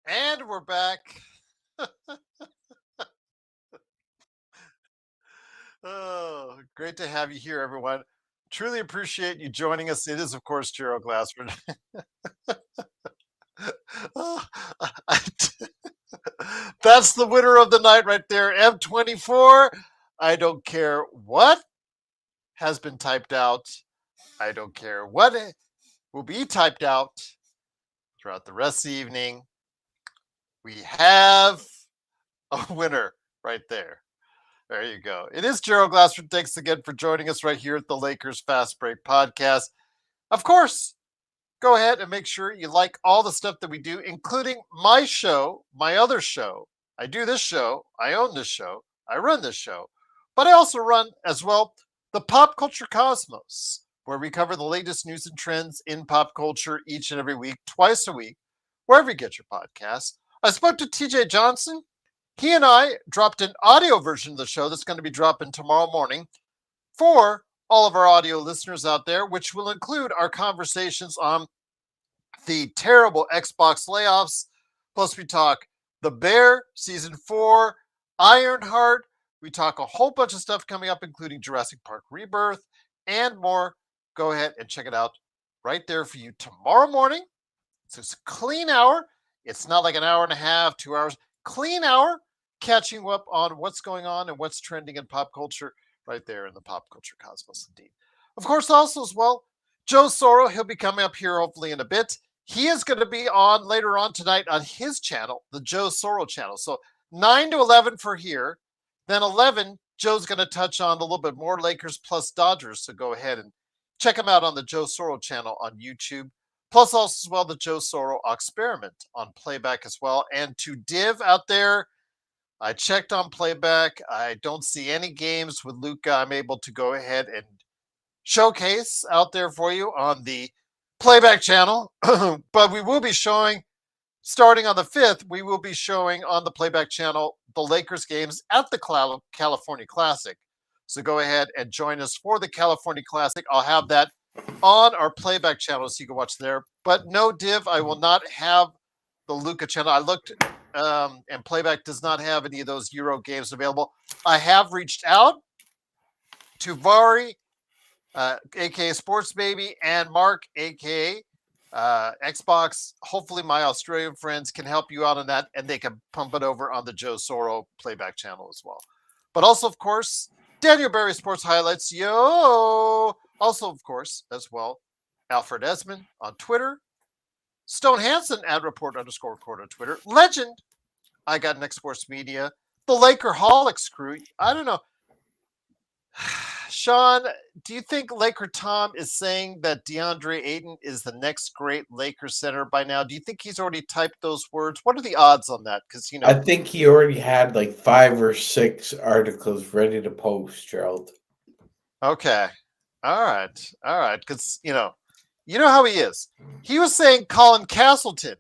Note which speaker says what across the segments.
Speaker 1: And we're back. Oh, great to have you here, everyone. Truly appreciate you joining us. It is, of course, Gerald Glassford. Oh, I- That's the winner of the night right there. M24. I don't care what has been typed out. I don't care what will be typed out throughout the rest of the evening. We have a winner right there. There you go. It is Gerald Glassford. Thanks again for joining us right here at the Lakers Fast Break Podcast. Of course, go ahead and make sure you like all the stuff that we do, including my show, my other show. I do this show, I own this show, I run this show, but I also run as well the Pop Culture Cosmos, where we cover the latest news and trends in pop culture each and every week, twice a week, wherever you get your podcasts. I spoke to TJ Johnson. He and I dropped an audio version of the show that's going to be dropping tomorrow morning for all of our audio listeners out there, which will include our conversations on the terrible Xbox layoffs. Plus, we talk The Bear, Season 4, Ironheart. We talk a whole bunch of stuff coming up, including Jurassic Park Rebirth and more. Go ahead and check it out right there for you tomorrow morning. So it's a clean hour. It's not like an hour and a half, 2 hours. Clean hour, catching up on what's going on and what's trending in pop culture right there in the Pop Culture Cosmos, indeed. Of course, also as well, Joe Soro, he'll be coming up here hopefully in a bit. He is going to be on later on tonight on his channel, the Joe Soro channel. So 9 to 11 for here. Then 11, Joe's going to touch on a little bit more Lakers plus Dodgers. So go ahead and check him out on the Joe Soro channel on YouTube. Plus, also as well, the Joe Soro experiment on playback as well. And to Div out there, I checked on playback. I don't see any games with Luca. I'm able to go ahead and showcase out there for you on the playback channel. But we will be showing, starting on the 5th, we will be showing on the playback channel the Lakers games at the California Classic. So go ahead and join us for the California Classic. I'll have that on our playback channel so you can watch there. But no, Div, I will not have the Luca channel. I looked, and playback does not have any of those Euro games available. I have reached out to Vari, aka Sports Baby, and Mark, aka Xbox. Hopefully, my Australian friends can help you out on that, and they can pump it over on the Joe Soro playback channel as well. But also, of course, Daniel Barry Sports Highlights. Yo! Also, of course, as well, Alfred Esmond on Twitter, Stone Hansen at report_court on Twitter, Legend, I got Next Sports Media, the Lakerholics crew. I don't know. Sean, do you think Laker Tom is saying that Deandre Ayton is the next great Lakers center by now? Do you think he's already typed those words? What are the odds on that? Because,
Speaker 2: I think he already had like 5 or 6 articles ready to post, Gerald.
Speaker 1: okay. All right. All right. Because, you know how he is. He was saying Colin Castleton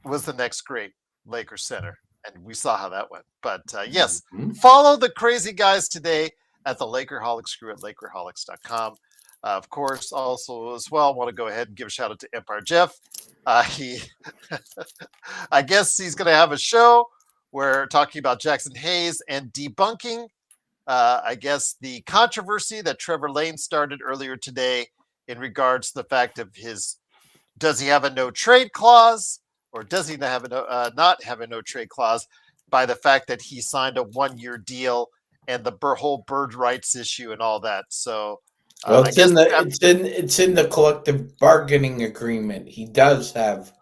Speaker 1: was the next great Lakers center. And we saw how that went. But yes, follow the crazy guys today at the Lakerholics crew at Lakerholics.com. Of course, also as well, want to go ahead and give a shout out to Empire Jeff. He, I guess he's going to have a show where talking about Jaxson Hayes and debunking, I guess, the controversy that Trevor Lane started earlier today in regards to the fact of does he have a no trade clause or does he not have a no trade clause by the fact that he signed a 1-year deal and the whole bird rights issue and all that. So,
Speaker 2: well, it's in the collective bargaining agreement. He does have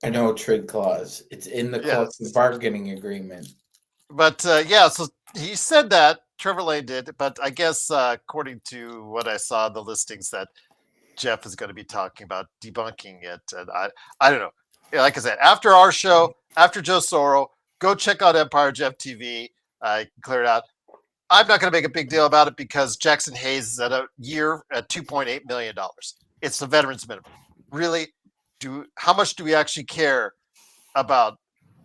Speaker 2: a no trade clause. It's in the collective bargaining agreement.
Speaker 1: But yeah, so he said that Trevor Lane did, but I guess according to what I saw, the listings that Jeff is going to be talking about debunking it, and I don't know. Like I said, after our show, after Joe Soro, go check out Empire Jeff TV. Clear it out. I'm not going to make a big deal about it because Jaxson Hayes is at a year at $2.8 million. It's the veterans minimum. Really, how much do we actually care about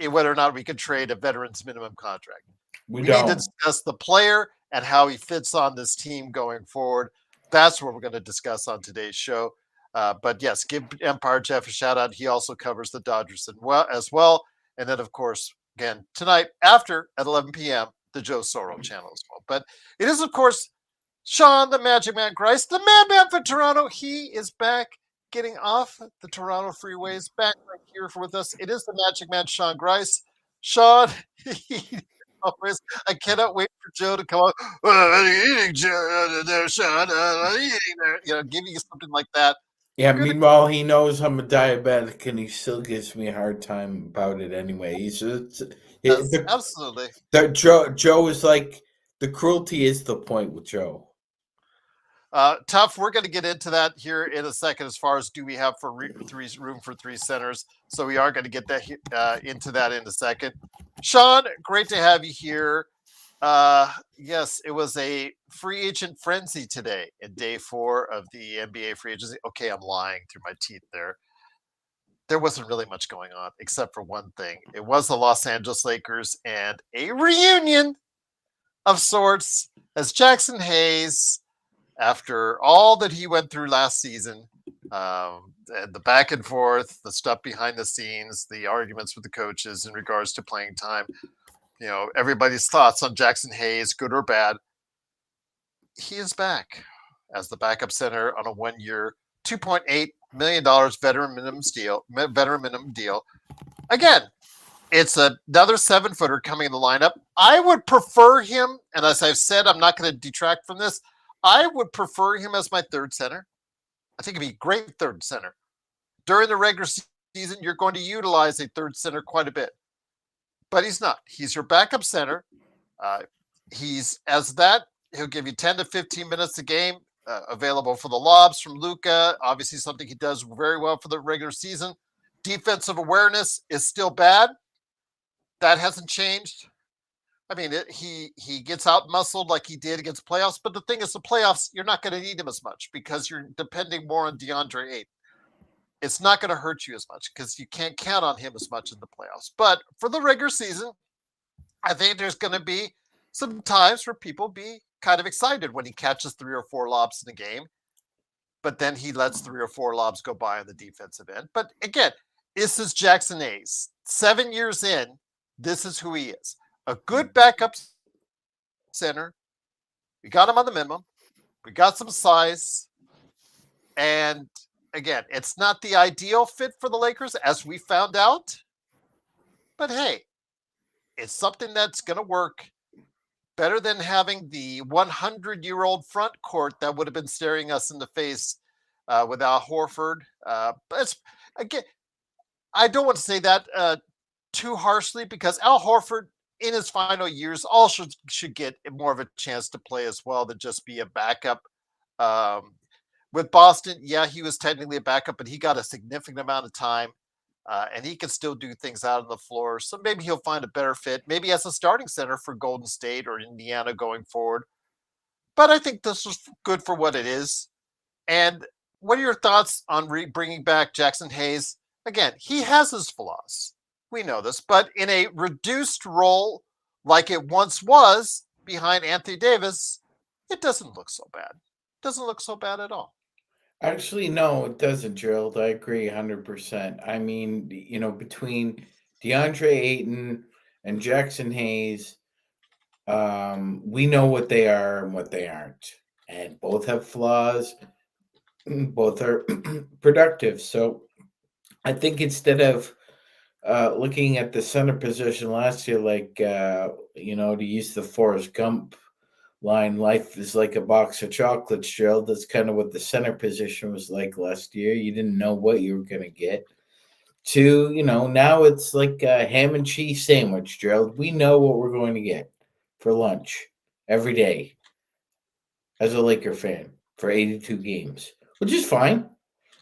Speaker 1: whether or not we can trade a veterans minimum contract? We need to discuss the player and how he fits on this team going forward. That's what we're going to discuss on today's show. But yes, give Empire Jeff a shout out. He also covers the Dodgers as well. And then, of course, again, tonight after at 11 p.m., the Joe Soro channel as well. But it is, of course, Sean, the Magic Man Grice, the madman for Toronto. He is back getting off the Toronto freeways, back right here with us. It is the Magic Man, Sean Grice. Sean, always, I cannot wait for Joe to come on. What are you eating, Joe? There, Sean. What are you eating there? Give you something like that.
Speaker 2: Yeah, meanwhile, he knows I'm a diabetic, and he still gives me a hard time about it anyway.
Speaker 1: Yes, absolutely.
Speaker 2: Joe is like, the cruelty is the point with Joe.
Speaker 1: Tough. We're going to get into that here in a second. As far as do we have room for three centers, so we are going to get that into that in a second. Sean, great to have you here. Yes, it was a free agent frenzy today in day 4 of the NBA free agency. Okay, I'm lying through my teeth there. There wasn't really much going on except for one thing. It was the Los Angeles Lakers and a reunion of sorts as Jaxson Hayes, after all that he went through last season, and the back and forth, the stuff behind the scenes, the arguments with the coaches in regards to playing time, everybody's thoughts on Jaxson Hayes, good or bad. He is back as the backup center on a 1-year, $2.8 million veteran minimum deal. Again, it's another 7-footer coming in the lineup. I would prefer him, and as I've said, I'm not going to detract from this. I would prefer him as my third center. I think he'd be a great third center. During the regular season, you're going to utilize a third center quite a bit. But he's not. He's your backup center. He's as that. He'll give you 10 to 15 minutes a game, available for the lobs from Luka. Obviously, something he does very well for the regular season. Defensive awareness is still bad. That hasn't changed. I mean, he gets out muscled like he did against playoffs. But the thing is, the playoffs, you're not going to need him as much because you're depending more on Deandre Ayton. It's not going to hurt you as much because you can't count on him as much in the playoffs. But for the regular season, I think there's going to be some times where people be kind of excited when he catches 3 or 4 lobs in a game. But then he lets 3 or 4 lobs go by on the defensive end. But again, this is Jaxson Hayes. 7 years in, this is who he is. A good backup center. We got him on the minimum. We got some size. And again, it's not the ideal fit for the Lakers, as we found out. But hey, it's something that's going to work better than having the 100-year-old front court that would have been staring us in the face without Horford. But again, I don't want to say that too harshly because Al Horford, in his final years, all should get more of a chance to play as well than just be a backup. With Boston, yeah, he was technically a backup, but he got a significant amount of time, and he can still do things out on the floor. So maybe he'll find a better fit, maybe as a starting center for Golden State or Indiana going forward. But I think this is good for what it is. And what are your thoughts on bringing back Jaxson Hayes? Again, he has his flaws. We know this, but in a reduced role like it once was behind Anthony Davis, it doesn't look so bad. It doesn't look so bad at all.
Speaker 2: Actually, no, it doesn't, Gerald. I agree 100%. I mean, between Deandre Ayton and Jaxson Hayes, we know what they are and what they aren't. And both have flaws. Both are productive. So I think instead of looking at the center position last year, like, to use the Forrest Gump line, life is like a box of chocolates, Gerald. That's kind of what the center position was like last year. You didn't know what you were going to get. Now it's like a ham and cheese sandwich, Gerald. We know what we're going to get for lunch every day as a Laker fan for 82 games, which is fine.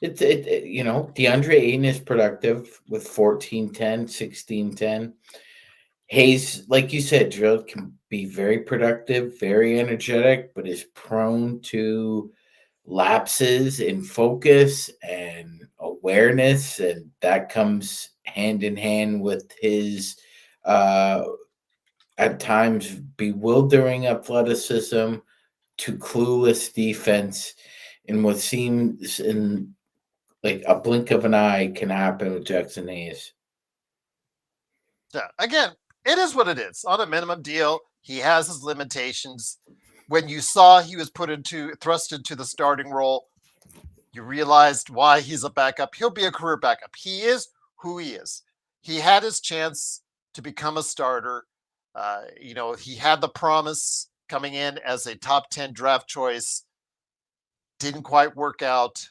Speaker 2: DeAndre Ayton is productive with 14-10, 16-10. Hayes, like you said, Gerald, can be very productive, very energetic, but is prone to lapses in focus and awareness, and that comes hand in hand with his at times bewildering athleticism to clueless defense in what seems in Like a blink of an eye can happen with Jaxson Hayes.
Speaker 1: Yeah. Again, it is what it is. On a minimum deal, he has his limitations. When you saw he was thrust into the starting role, you realized why he's a backup. He'll be a career backup. He is who he is. He had his chance to become a starter. He had the promise coming in as a top 10 draft choice. Didn't quite work out.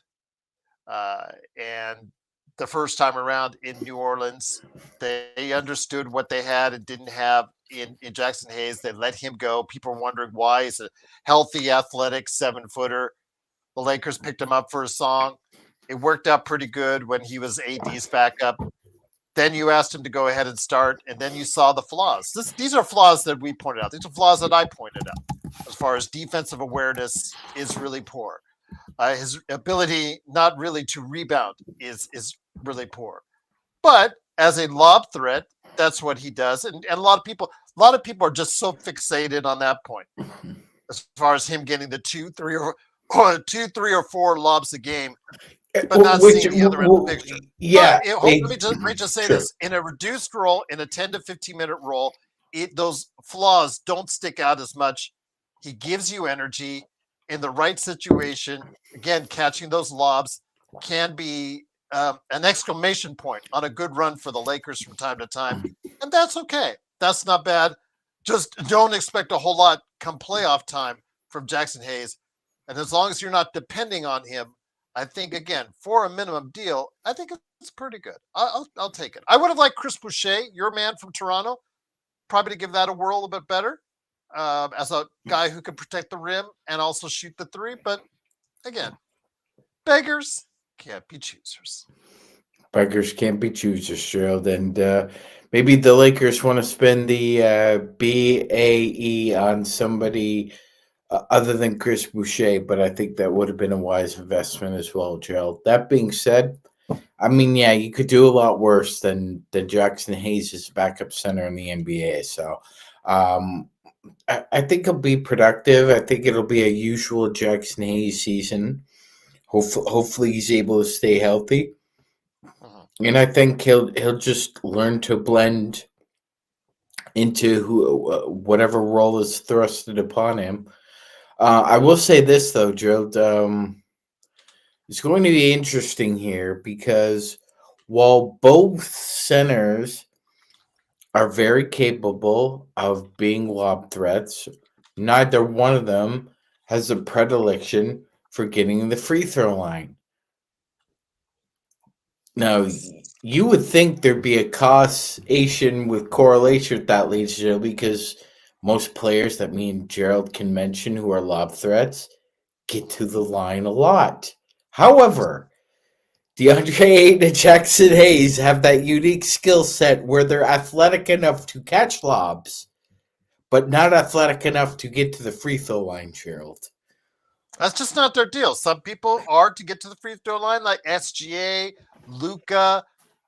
Speaker 1: And the first time around in New Orleans, they understood what they had and didn't have in Jaxson Hayes. They let him go. People were wondering why. He's a healthy, athletic 7-footer. The Lakers picked him up for a song. It worked out pretty good when he was AD's backup. Then you asked him to go ahead and start, and then you saw the flaws. These are flaws that we pointed out. These are flaws that I pointed out. As far as defensive awareness is really poor. His ability not really to rebound is really poor. But as a lob threat, that's what he does. And a lot of people are just so fixated on that point. As far as him getting the 2, 3, or 4 lobs a game, but not seeing the other end of the picture.
Speaker 2: Yeah.
Speaker 1: Let me just say this. In a reduced role, in a 10 to 15-minute role, those flaws don't stick out as much. He gives you energy in the right situation. Again, catching those lobs can be an exclamation point on a good run for the Lakers from time to time. And that's okay. That's not bad. Just don't expect a whole lot come playoff time from Jaxson Hayes. And as long as you're not depending on him, I think, again, for a minimum deal, I think it's pretty good. I'll take it. I would have liked Chris Boucher, your man from Toronto, probably to give that a whirl a bit better as a guy who can protect the rim and also shoot the three. But again, beggars can't be choosers.
Speaker 2: Beggars can't be choosers, Gerald. And maybe the Lakers want to spend the BAE on somebody other than Chris Boucher, but I think that would have been a wise investment as well, Gerald. That being said, I mean, yeah, you could do a lot worse than Jaxson Hayes as backup center in the NBA. So I think he'll be productive. I think it'll be a usual Jaxson Hayes season. Hopefully he's able to stay healthy. And I think he'll just learn to blend into whatever role is thrusted upon him. I will say this though, Gerald. It's going to be interesting here because while both centers are very capable of being lob threats, neither one of them has a predilection for getting the free throw line. Now, you would think there'd be a causation with correlation with that, ladies and gentlemen, because most players that me and Gerald can mention who are lob threats get to the line a lot. However, Deandre Ayton and Jaxson Hayes have that unique skill set where they're athletic enough to catch lobs, but not athletic enough to get to the free throw line, Gerald.
Speaker 1: That's just not their deal. Some people are to get to the free throw line, like SGA, Luka,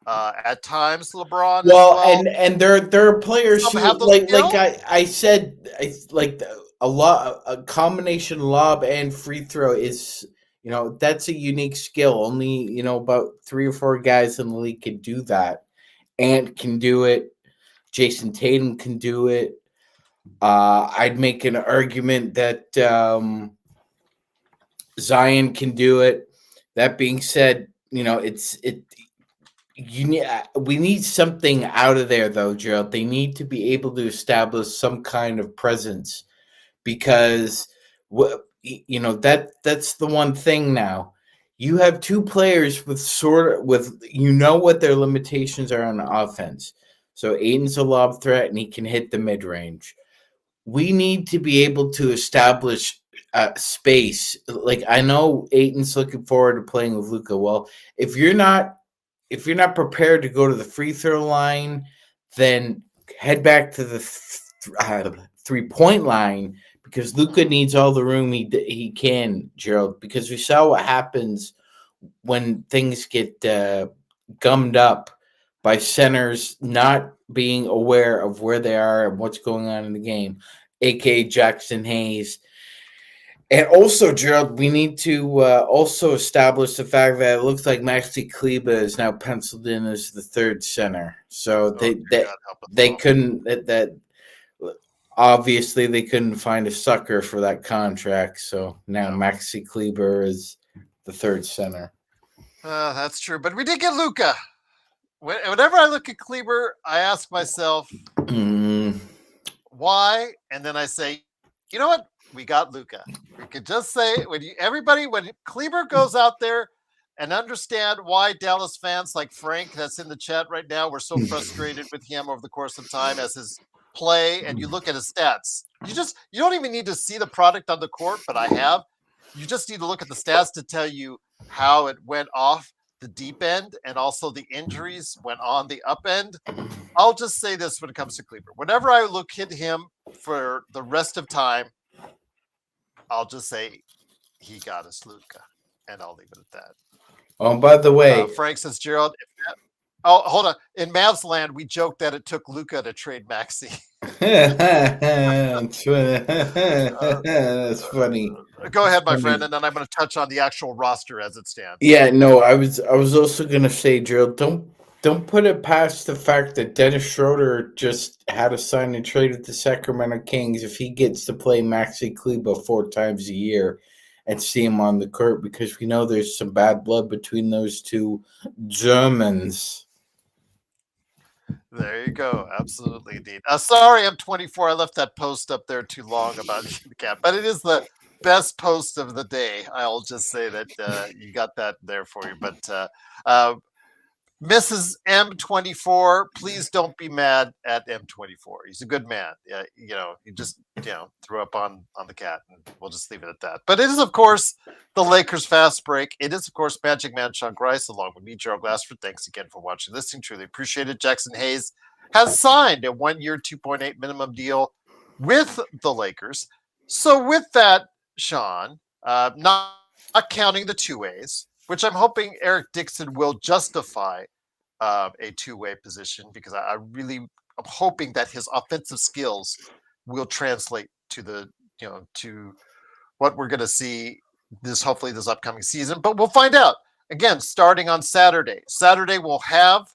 Speaker 1: at times LeBron
Speaker 2: Well,
Speaker 1: as well.
Speaker 2: and there are players
Speaker 1: Some
Speaker 2: who
Speaker 1: have those skills.
Speaker 2: I said like a combination lob and free throw is that's a unique skill. Only about 3 or 4 guys in the league can do that. Ant can do it. Jason Tatum can do it. I'd make an argument that Zion can do it. That being said, we need something out of there though, Gerald. They need to be able to establish some kind of presence because that's the one thing now. You have 2 players with what their limitations are on offense. So Aiden's a lob threat and he can hit the mid range. We need to be able to establish space. Like I know Aiden's looking forward to playing with Luka. Well, if you're not prepared to go to the free throw line, then head back to the 3-point line because Luka needs all the room he can, Gerald. Because we saw what happens when things get gummed up by centers not being aware of where they are and what's going on in the game, aka Jaxson Hayes. And also, Gerald, we need to also establish the fact that it looks like Maxi Kleba is now penciled in as the third center. So
Speaker 1: Oh, dear God, help us
Speaker 2: they
Speaker 1: all.
Speaker 2: couldn't that obviously they couldn't find a sucker for that contract. So now
Speaker 1: No.
Speaker 2: Maxi Kleber is the third center.
Speaker 1: That's true. But we did get Luka. Whenever I look at Kleber, I ask myself, why? And then I say, you know what? We got Luka. We could just say when Kleber goes out there and understand why Dallas fans like Frank, that's in the chat right now, were so frustrated with him over the course of time as his play, and you look at his stats. You don't even need to see the product on the court, but I have. You just need to look at the stats to tell you how it went off the deep end and also the injuries went on the up end. I'll just say this when it comes to Kleber. Whenever I look at him for the rest of time, I'll just say he got us Luka, and I'll leave it at that.
Speaker 2: Oh, by the way,
Speaker 1: Frank says, Gerald, oh, hold on. In Mavs land, we joked that it took Luka to trade Maxi.
Speaker 2: that's funny.
Speaker 1: Go ahead, my friend, and then I'm going to touch on the actual roster as it stands.
Speaker 2: Yeah, no, I was also gonna say, Gerald, don't put it past the fact that Dennis Schroeder just had a sign and trade with the Sacramento Kings if he gets to play Maxi Kleba 4 times a year and see him on the court, because we know there's some bad blood between those two Germans.
Speaker 1: There you go. Absolutely, indeed. Sorry, I'm 24. I left that post up there too long about the cat, but it is the best post of the day. I'll just say that you got that there for you. But Mrs. M24, please don't be mad at M24. He's a good man. You just threw up on the cat, and we'll just leave it at that. But it is, of course, the Lakers fast break. It is, of course, Magic Man Sean Grice along with me, Gerald Glassford. Thanks again for watching, listening. Truly appreciate it. Jaxson Hayes has signed a 1-year, $2.8 minimum deal with the Lakers. So with that, Sean, not counting the two ways, which I'm hoping Eric Dixon will justify a two-way position, because I really am hoping that his offensive skills will translate to to what we're going to see hopefully this upcoming season. But we'll find out again starting on Saturday. Saturday we'll have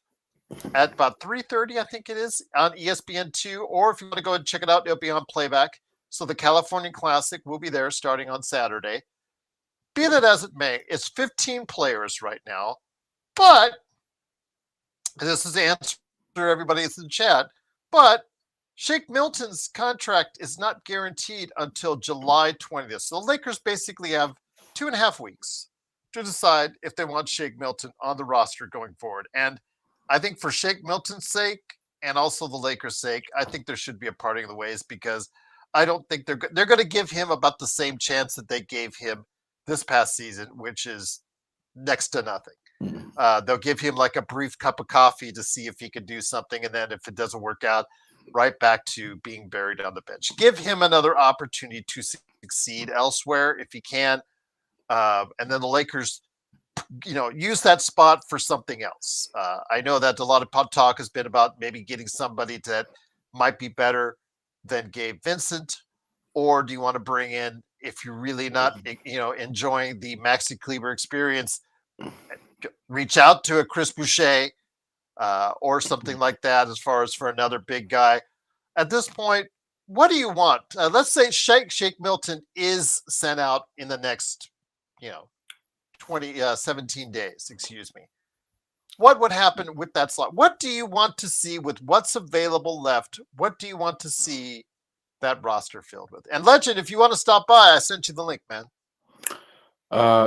Speaker 1: at about 3:30, I think it is, on ESPN2, or if you want to go and check it out, it'll be on playback. So the California Classic will be there starting on Saturday. Be that as it may, it's 15 players right now, but this is the answer everybody in the chat, but Shake Milton's contract is not guaranteed until July 20th. So the Lakers basically have 2.5 weeks to decide if they want Shake Milton on the roster going forward. And I think for Shake Milton's sake and also the Lakers' sake, I think there should be a parting of the ways, because I don't think they're going to give him about the same chance that they gave him this past season, which is next to nothing. They'll give him like a brief cup of coffee to see if he can do something, and then if it doesn't work out, right back to being buried on the bench. Give him another opportunity to succeed elsewhere if he can, and then the Lakers, use that spot for something else. I know that a lot of talk has been about maybe getting somebody that might be better than Gabe Vincent, or do you want to bring in, if you're really not, enjoying the Maxi Kleber experience, reach out to a Chris Boucher or something like that, as far as for another big guy. At this point, what do you want? Let's say Shake Milton is sent out in the next, 17 days, excuse me. What would happen with that slot? What do you want to see with what's available left? What do you want to see that roster filled with? And Legend, if you want to stop by, I sent you the link, man.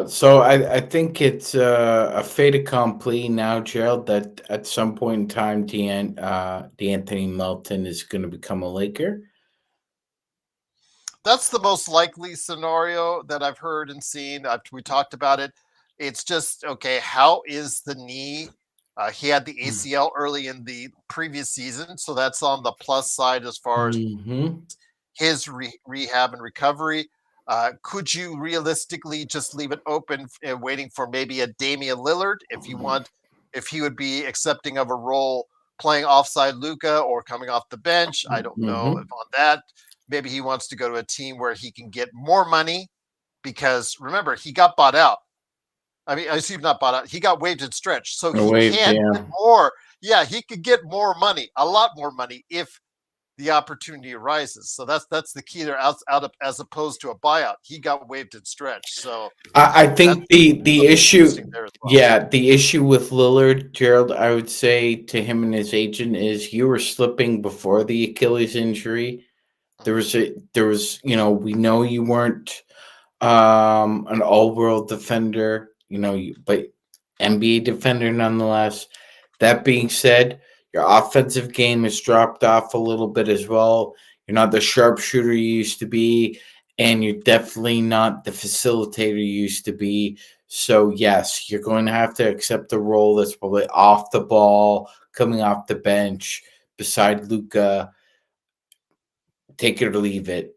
Speaker 2: So I think it's a fait accompli now, Gerald, that at some point in time, De'Anthony Melton is going to become a Laker.
Speaker 1: That's the most likely scenario that I've heard and seen. We talked about it. It's just, okay, how is the knee? He had the ACL early in the previous season, so that's on the plus side as far as his rehab and recovery. Could you realistically just leave it open, waiting for maybe a Damian Lillard if he would be accepting of a role playing offside Luka or coming off the bench? I don't know if on that. Maybe he wants to go to a team where he can get more money because remember he got bought out. I mean, I see not bought out. He got waived and stretched, so he
Speaker 2: Waived,
Speaker 1: can
Speaker 2: yeah.
Speaker 1: get more. Yeah, he could get more money, a lot more money, if the opportunity arises. So that's the key there. Out of, as opposed to a buyout, he got waived and stretched. So
Speaker 2: I
Speaker 1: that's
Speaker 2: think the
Speaker 1: something
Speaker 2: issue,
Speaker 1: interesting there as well.
Speaker 2: yeah, the issue with Lillard, Gerald, I would say to him and his agent is you were slipping before the Achilles injury. There was, we know you weren't an all world defender, but NBA defender nonetheless. That being said, your offensive game has dropped off a little bit as well. You're not the sharpshooter you used to be, and you're definitely not the facilitator you used to be. So, yes, you're going to have to accept the role that's probably off the ball, coming off the bench beside Luca. Take it or leave it.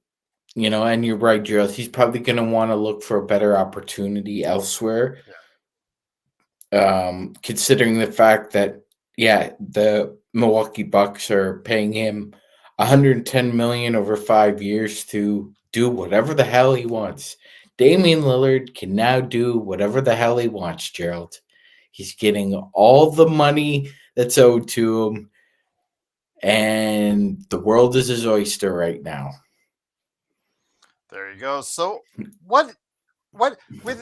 Speaker 2: And you're right, Gerald. He's probably going to want to look for a better opportunity elsewhere.
Speaker 1: Yeah.
Speaker 2: Considering the fact that, yeah, the Milwaukee Bucks are paying him $110 million over 5 years to do whatever the hell he wants. Damian Lillard can now do whatever the hell he wants, Gerald. He's getting all the money that's owed to him, and the world is his oyster right now.
Speaker 1: There you go. So what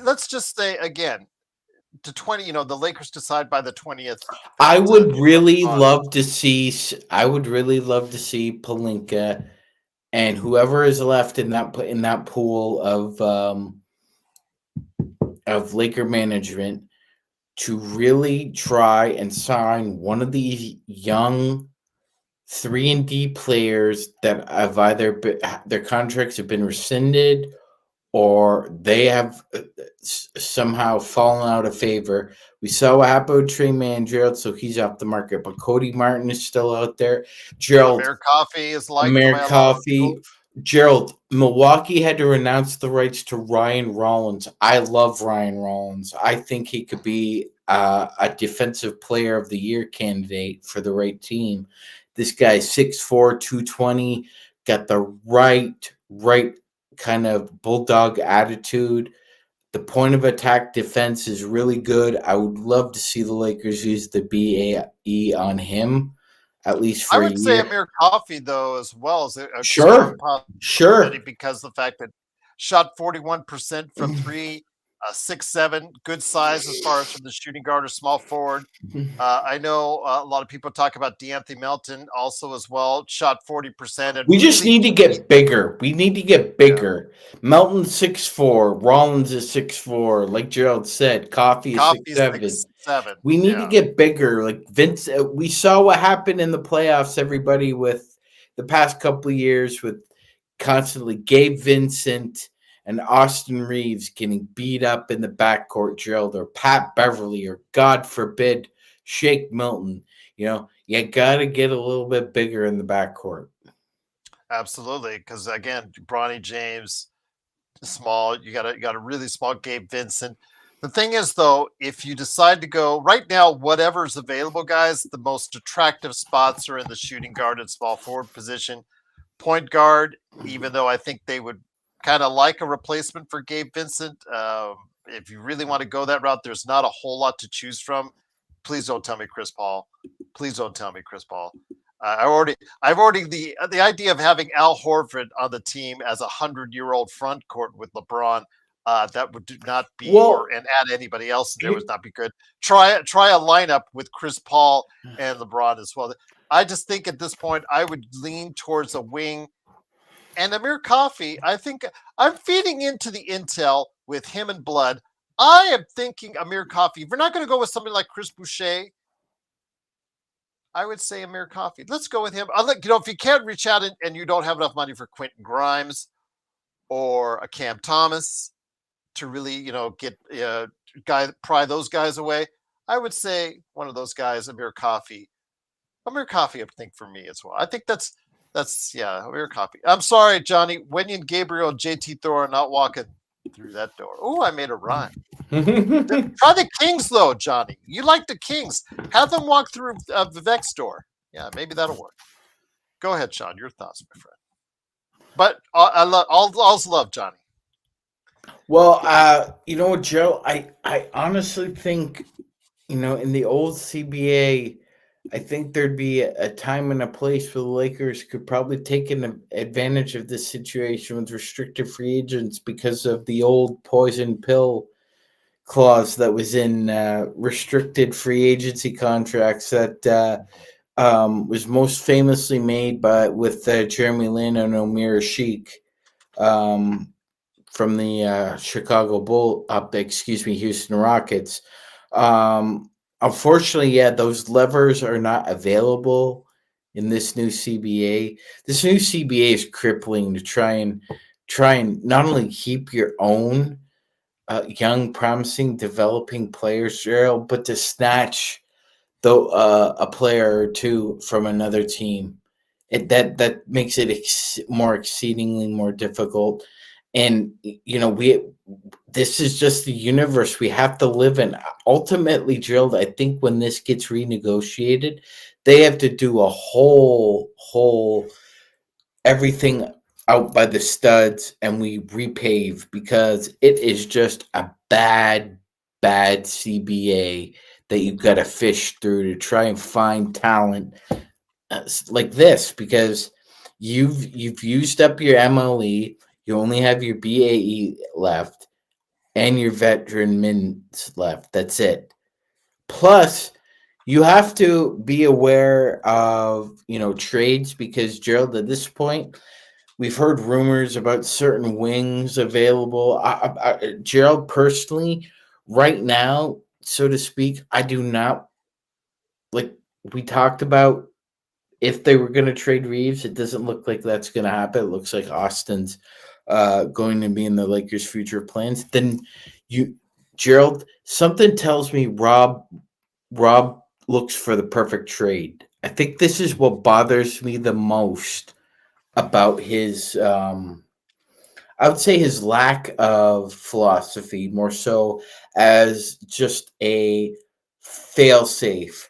Speaker 1: let's just say again to 20, the Lakers decide by the 20th
Speaker 2: I
Speaker 1: that
Speaker 2: would really
Speaker 1: LeBron,
Speaker 2: love to see. I would really love to see Palinka and whoever is left in that pool of Laker management to really try and sign one of these young 3-and-D players that have either been, their contracts have been rescinded or they have somehow fallen out of favor. We saw what happened with Trey Man, Gerald, so he's off the market. But Cody Martin is still out there. Gerald,
Speaker 1: Amir Coffee is liked by
Speaker 2: Amir
Speaker 1: a lot of people.
Speaker 2: Coffee. Gerald, Milwaukee had to renounce the rights to Ryan Rollins. I love Ryan Rollins. I think he could be a defensive player of the year candidate for the right team. This guy's 6'4", 220, got the right kind of bulldog attitude. The point of attack defense is really good. I would love to see the Lakers use the BAE on him, at least
Speaker 1: I
Speaker 2: for a
Speaker 1: would say
Speaker 2: year.
Speaker 1: Amir Coffee though, as well as a strong
Speaker 2: Sure,
Speaker 1: possibility
Speaker 2: sure.
Speaker 1: because the fact that shot 41% from three, 6'7", good size as far as from the shooting guard or small forward. I know a lot of people talk about Deandre Melton also as well, shot 40% and
Speaker 2: We just
Speaker 1: really
Speaker 2: need to get bigger. We need to get
Speaker 1: yeah.
Speaker 2: bigger. Melton 6'4", Rollins is 6'4", like Gerald said, Coffee is
Speaker 1: Coffee
Speaker 2: 6'7".
Speaker 1: 6'7".
Speaker 2: We need to
Speaker 1: Yeah.
Speaker 2: get bigger. Like Vince, we saw what happened in the playoffs, everybody, with the past couple of years with constantly Gabe Vincent and Austin Reeves getting beat up in the backcourt, Gerald, or Pat Beverly, or God forbid, Shake Milton. You got to get a little bit bigger in the backcourt.
Speaker 1: Absolutely, because again, Bronny James, small. You got a really small Gabe Vincent. The thing is, though, if you decide to go right now, whatever's available, guys, the most attractive spots are in the shooting guard and small forward position. Point guard, even though I think they would kind of like a replacement for Gabe Vincent. If you really want to go that route, there's not a whole lot to choose from. Please don't tell me Chris Paul. Please don't tell me Chris Paul. I've already the idea of having Al Horford on the team as 100-year-old front court with LeBron. That would not be,
Speaker 2: Well,
Speaker 1: or and add anybody else in there would not be good. Try a lineup with Chris Paul and LeBron as well. I just think at this point I would lean towards a wing. And Amir Coffee, I think I'm feeding into the intel with him and Blood. I am thinking Amir Coffee. If we're not going to go with somebody like Chris Boucher, I would say Amir Coffee. Let's go with him. If you can't reach out and you don't have enough money for Quentin Grimes or a Cam Thomas to really, get pry those guys away, I would say one of those guys, Amir Coffee. Amir Coffee, I think for me as well. I think that's Amir Coffee. I'm sorry, Johnny. Wenyan Gabriel and JT Thor are not walking through that door. Oh, I made a rhyme. Try the Kings, though, Johnny. You like the Kings. Have them walk through Vivek's door. Yeah, maybe that'll work. Go ahead, Sean. Your thoughts, my friend. But I love all's love, Johnny.
Speaker 2: Well, you know what, Joe? I honestly think, in the old CBA, I think there'd be a time and a place where the Lakers could probably take an advantage of this situation with restricted free agents because of the old poison pill clause that was in restricted free agency contracts that was most famously made by with Jeremy Lin and Omir Sheik. Um, from the Houston Rockets. Unfortunately, yeah, those levers are not available in this new CBA. This new CBA is crippling to try and not only keep your own young, promising, developing players, Gerald, but to snatch a player or two from another team. That makes it exceedingly more difficult. And we this is just the universe we have to live in. Ultimately, Gerald, I think when this gets renegotiated, they have to do a whole everything out by the studs and we repave because it is just a bad CBA that you've got to fish through to try and find talent like this because you've used up your MLE, you only have your BAE left and your veteran mins left. That's it. Plus, you have to be aware of trades because Gerald, at this point, we've heard rumors about certain wings available. Gerald, personally, right now, so to speak, I do not like. We talked about if they were going to trade Reeves. It doesn't look like that's going to happen. It looks like Austin's going to be in the Lakers' future plans. Then you, Gerald, something tells me Rob looks for the perfect trade. I think this is what bothers me the most about his I would say his lack of philosophy, more so as just a failsafe.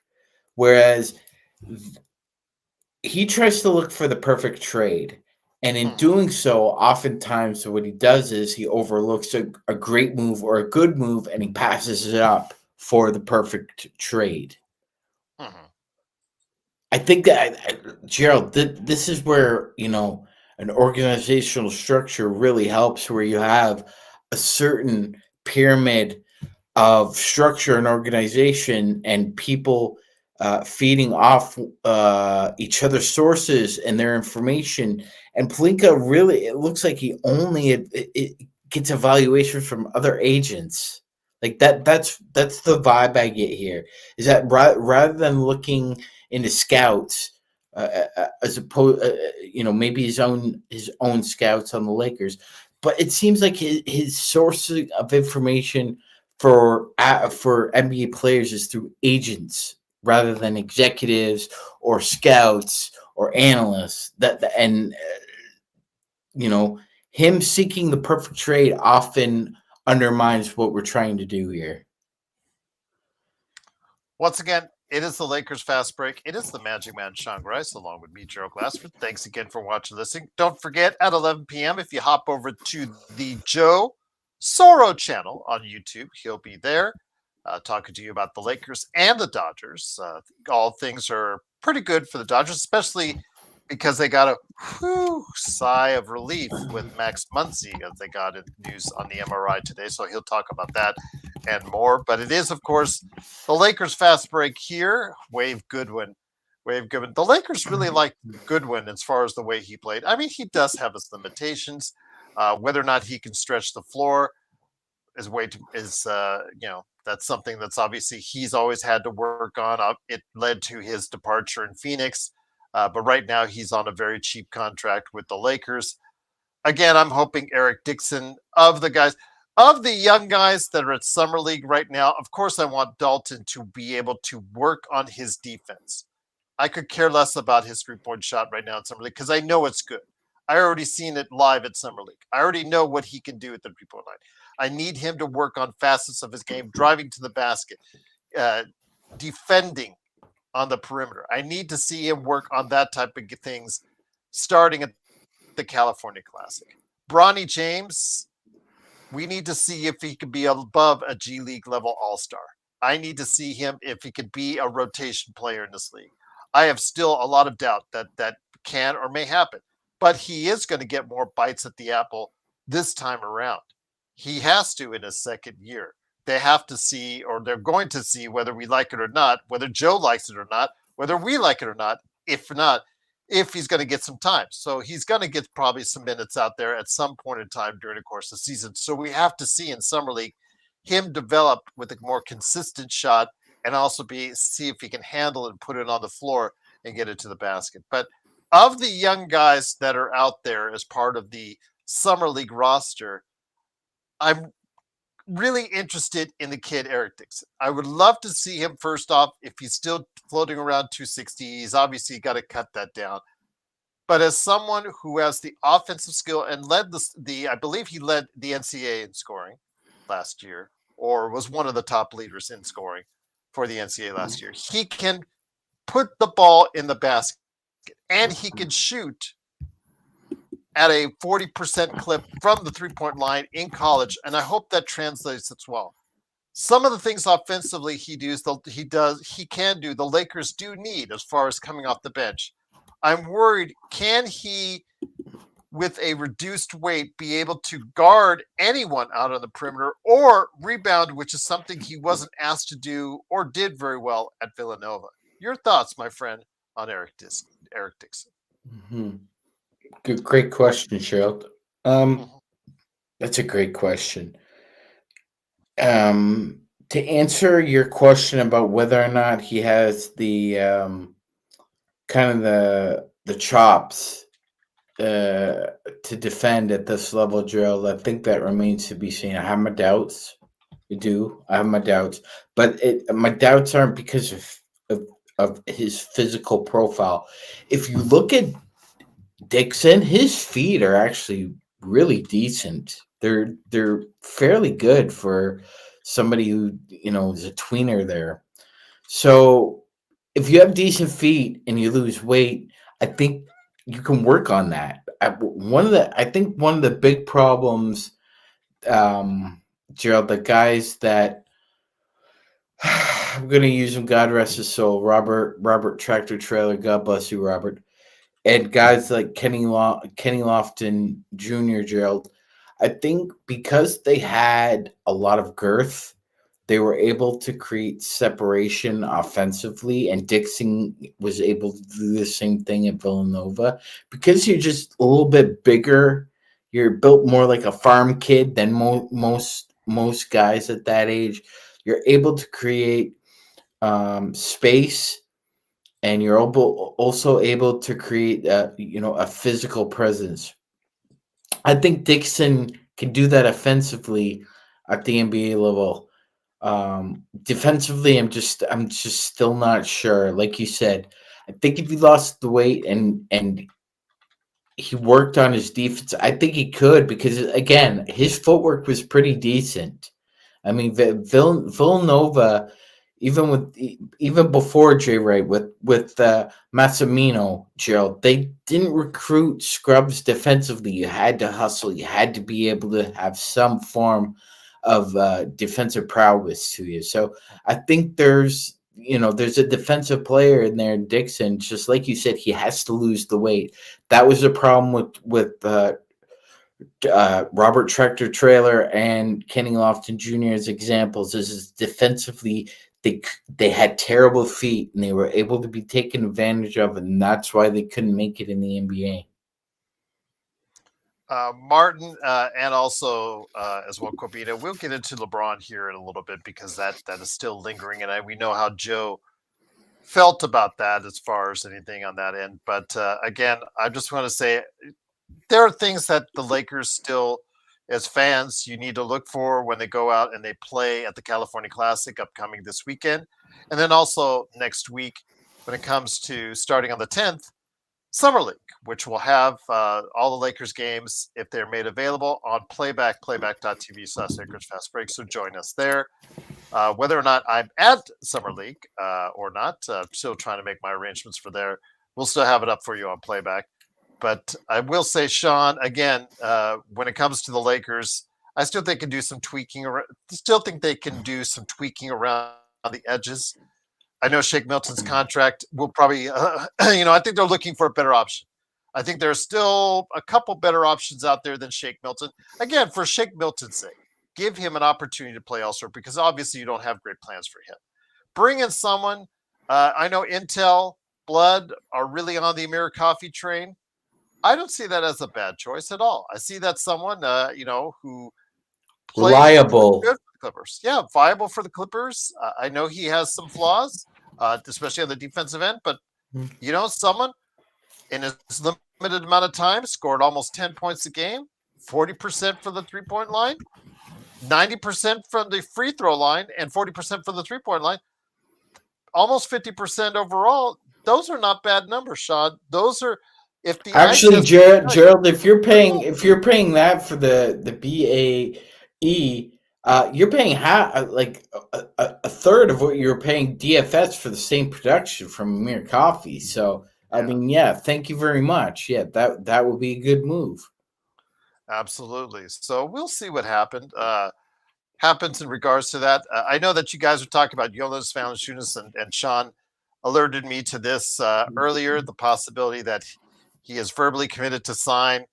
Speaker 2: Whereas he tries to look for the perfect trade. And in
Speaker 1: Mhm.
Speaker 2: doing so, oftentimes what he does is he overlooks a great move or a good move and he passes it up for the perfect trade.
Speaker 1: Mhm.
Speaker 2: I think that Gerald, this is where an organizational structure really helps, where you have a certain pyramid of structure and organization, and people feeding off each other's sources and their information. And Plinka really, it looks like he only it gets evaluations from other agents. Like that. That's the vibe I get here. Is that rather than looking into scouts, as opposed, maybe his own scouts on the Lakers, but it seems like his source of information for NBA players is through agents rather than executives or scouts or analysts. And you know him seeking the perfect trade often undermines what we're trying to do here.
Speaker 1: Once again, it is the Lakers Fast Break. It is the Magic Man Sean Grice along with me, Gerald Glassford. Thanks again for watching, listening. Don't forget at 11 p.m. if you hop over to the Joe Soro channel on YouTube, he'll be there talking to you about the Lakers and the Dodgers. All things are pretty good for the Dodgers, especially because they got a sigh of relief with Max Muncy as they got news on the MRI today. So he'll talk about that and more. But it is, of course, the Lakers fast break here. Wave Goodwin. Wave Goodwin. The Lakers really like Goodwin as far as the way he played. I mean, he does have his limitations. Whether or not he can stretch the floor is that's something that's obviously he's always had to work on. It led to his departure in Phoenix, but right now he's on a very cheap contract with the Lakers. Again, I'm hoping Eric Dixon of the young guys that are at summer league right now. Of course, I want Dalton to be able to work on his defense. I could care less about his 3-point shot right now at summer league because I know it's good. I already seen it live at summer league. I already know what he can do at the 3-point line. I need him to work on facets of his game, driving to the basket, uh, defending on the perimeter. I need to see him work on that type of things starting at the California Classic. Bronny James, We need to see if he could be above a G League level All Star. I need to see him if he could be a rotation player in this league. I have still a lot of doubt that that can or may happen, but he is going to get more bites at the apple this time around. He has to in his second year. They have to see, or they're going to see, whether we like it or not, whether Joe likes it or not, whether we like it or not. If not, if he's going to get some time. So he's going to get probably some minutes out there at some point in time during the course of the season. So we have to see in summer league him develop with a more consistent shot and also be see if he can handle it and put it on the floor and get it to the basket. But of the young guys that are out there as part of the summer league roster, I'm really interested in the kid Eric Dixon. I would love to see him first off. If he's still floating around 260, he's obviously got to cut that down. But as someone who has the offensive skill and led the I believe he led the NCAA in scoring last year, or was one of the top leaders in scoring for the NCAA last year. He can put the ball in the basket and he can shoot at a 40% clip from the three-point line in college, and I hope that translates as well. Some of the things offensively he can do, the Lakers do need as far as coming off the bench. I'm worried, can he, with a reduced weight, be able to guard anyone out on the perimeter or rebound, which is something he wasn't asked to do or did very well at Villanova? Your thoughts, my friend, on Eric Dixon?
Speaker 2: Mm-hmm. Good, great question, Cheryl.
Speaker 1: Mhm.
Speaker 2: That's a great question. To answer your question about whether or not he has the kind of the chops to defend at this level, Gerald, I think that remains to be seen. I have my doubts. I do. I have my doubts, but my doubts aren't because of of his physical profile. If you look at Dixon, his feet are actually really decent. They're fairly good for somebody who is a tweener there. So if you have decent feet and you lose weight, I think you can work on that. I think one of the big problems, Gerald, the guys that I'm gonna use him, God rest his soul, Robert Tractor Trailer, God bless you, Robert, and guys like Kenny Lofton Jr., Gerald. I think because they had a lot of girth, they were able to create separation offensively, and Dixon was able to do the same thing at Villanova. Because you're just a little bit bigger, you're built more like a farm kid than most guys at that age. You're able to create space, and you're also able to create a physical presence. I think Dixon can do that offensively at the NBA level. Defensively, I'm just still not sure. Like you said, I think if he lost the weight and he worked on his defense, I think he could, because again, his footwork was pretty decent. I mean, Villanova, even before Jay Wright with Massimino, Gerald, they didn't recruit scrubs defensively. You had to hustle. You had to be able to have some form of defensive prowess to you. So I think there's a defensive player in there, Dixon. Just like you said, he has to lose the weight. That was a problem with Robert Tractor Trailer and Kenny Lofton Jr. as examples. This is defensively, they had terrible feet and they were able to be taken advantage of, and that's why they couldn't make it in the NBA.
Speaker 1: Martin, and also as well, Corbina. We'll get into LeBron here in a little bit because that is still lingering, and we know how Joe felt about that as far as anything on that end. But again, I just want to say there are things that the Lakers still, as fans, you need to look for when they go out and they play at the California Classic upcoming this weekend, and then also next week when it comes to starting on the 10th. Summer League, which will have all the Lakers games if they're made available on playback.tv/Lakers Fast Break. So join us there. Whether or not I'm at Summer League or not, I'm still trying to make my arrangements for there. We'll still have it up for you on playback. But I will say, Sean, again, when it comes to the Lakers, I still think they can do some tweaking around. Still think they can do some tweaking around the edges. I know Shake Milton's contract will probably, I think they're looking for a better option. I think there's still a couple better options out there than Shake Milton. Again, for Shake Milton's sake, give him an opportunity to play elsewhere because obviously you don't have great plans for him. Bring in someone. I know Intel, Blood are really on the Amir Coffee train. I don't see that as a bad choice at all. I see that someone, who plays pretty
Speaker 2: Reliable.
Speaker 1: good for the Clippers. Yeah, viable for the Clippers. I know he has some flaws, especially on the defensive end, but someone in his limited amount of time scored almost 10 points a game, 40% for the 3-point line, 90% from the free throw line, and 40% from the 3-point line, almost 50% overall. Those are not bad numbers, Sean. Those are if the eye
Speaker 2: Actually,
Speaker 1: test
Speaker 2: Gerald, if you're paying that for the BAE, you're paying a third of what you're paying DFS for the same production from Amir Coffee. So I
Speaker 1: yeah,
Speaker 2: mean, yeah, thank you very much. Yeah, that would be a good move.
Speaker 1: absolutely. So we'll see what happens in regards to that. I know that you guys are talking about Jonas Valanciunas, and Sean alerted me to this earlier. The possibility that he is verbally committed to sign.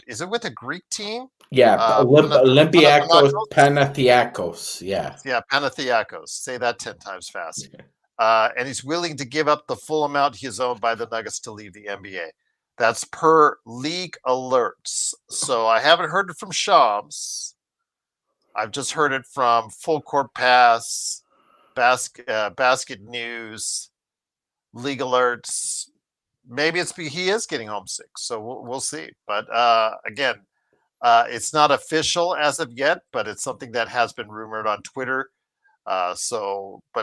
Speaker 1: Is it with a Greek team?
Speaker 2: Yeah, Olympiacos
Speaker 1: Panathinaikos?
Speaker 2: Panathinaikos. Yeah.
Speaker 1: Yeah, Panathinaikos. Say that 10 times fast. And he's willing to give up the full amount he is owed by the Nuggets to leave the NBA. That's per league alerts. So I haven't heard it from Shams. I've just heard it from Full Court Pass, Basket News, League Alerts. Maybe he is getting homesick, so we'll see. But again, it's not official as of yet, but it's something that has been rumored on Twitter. But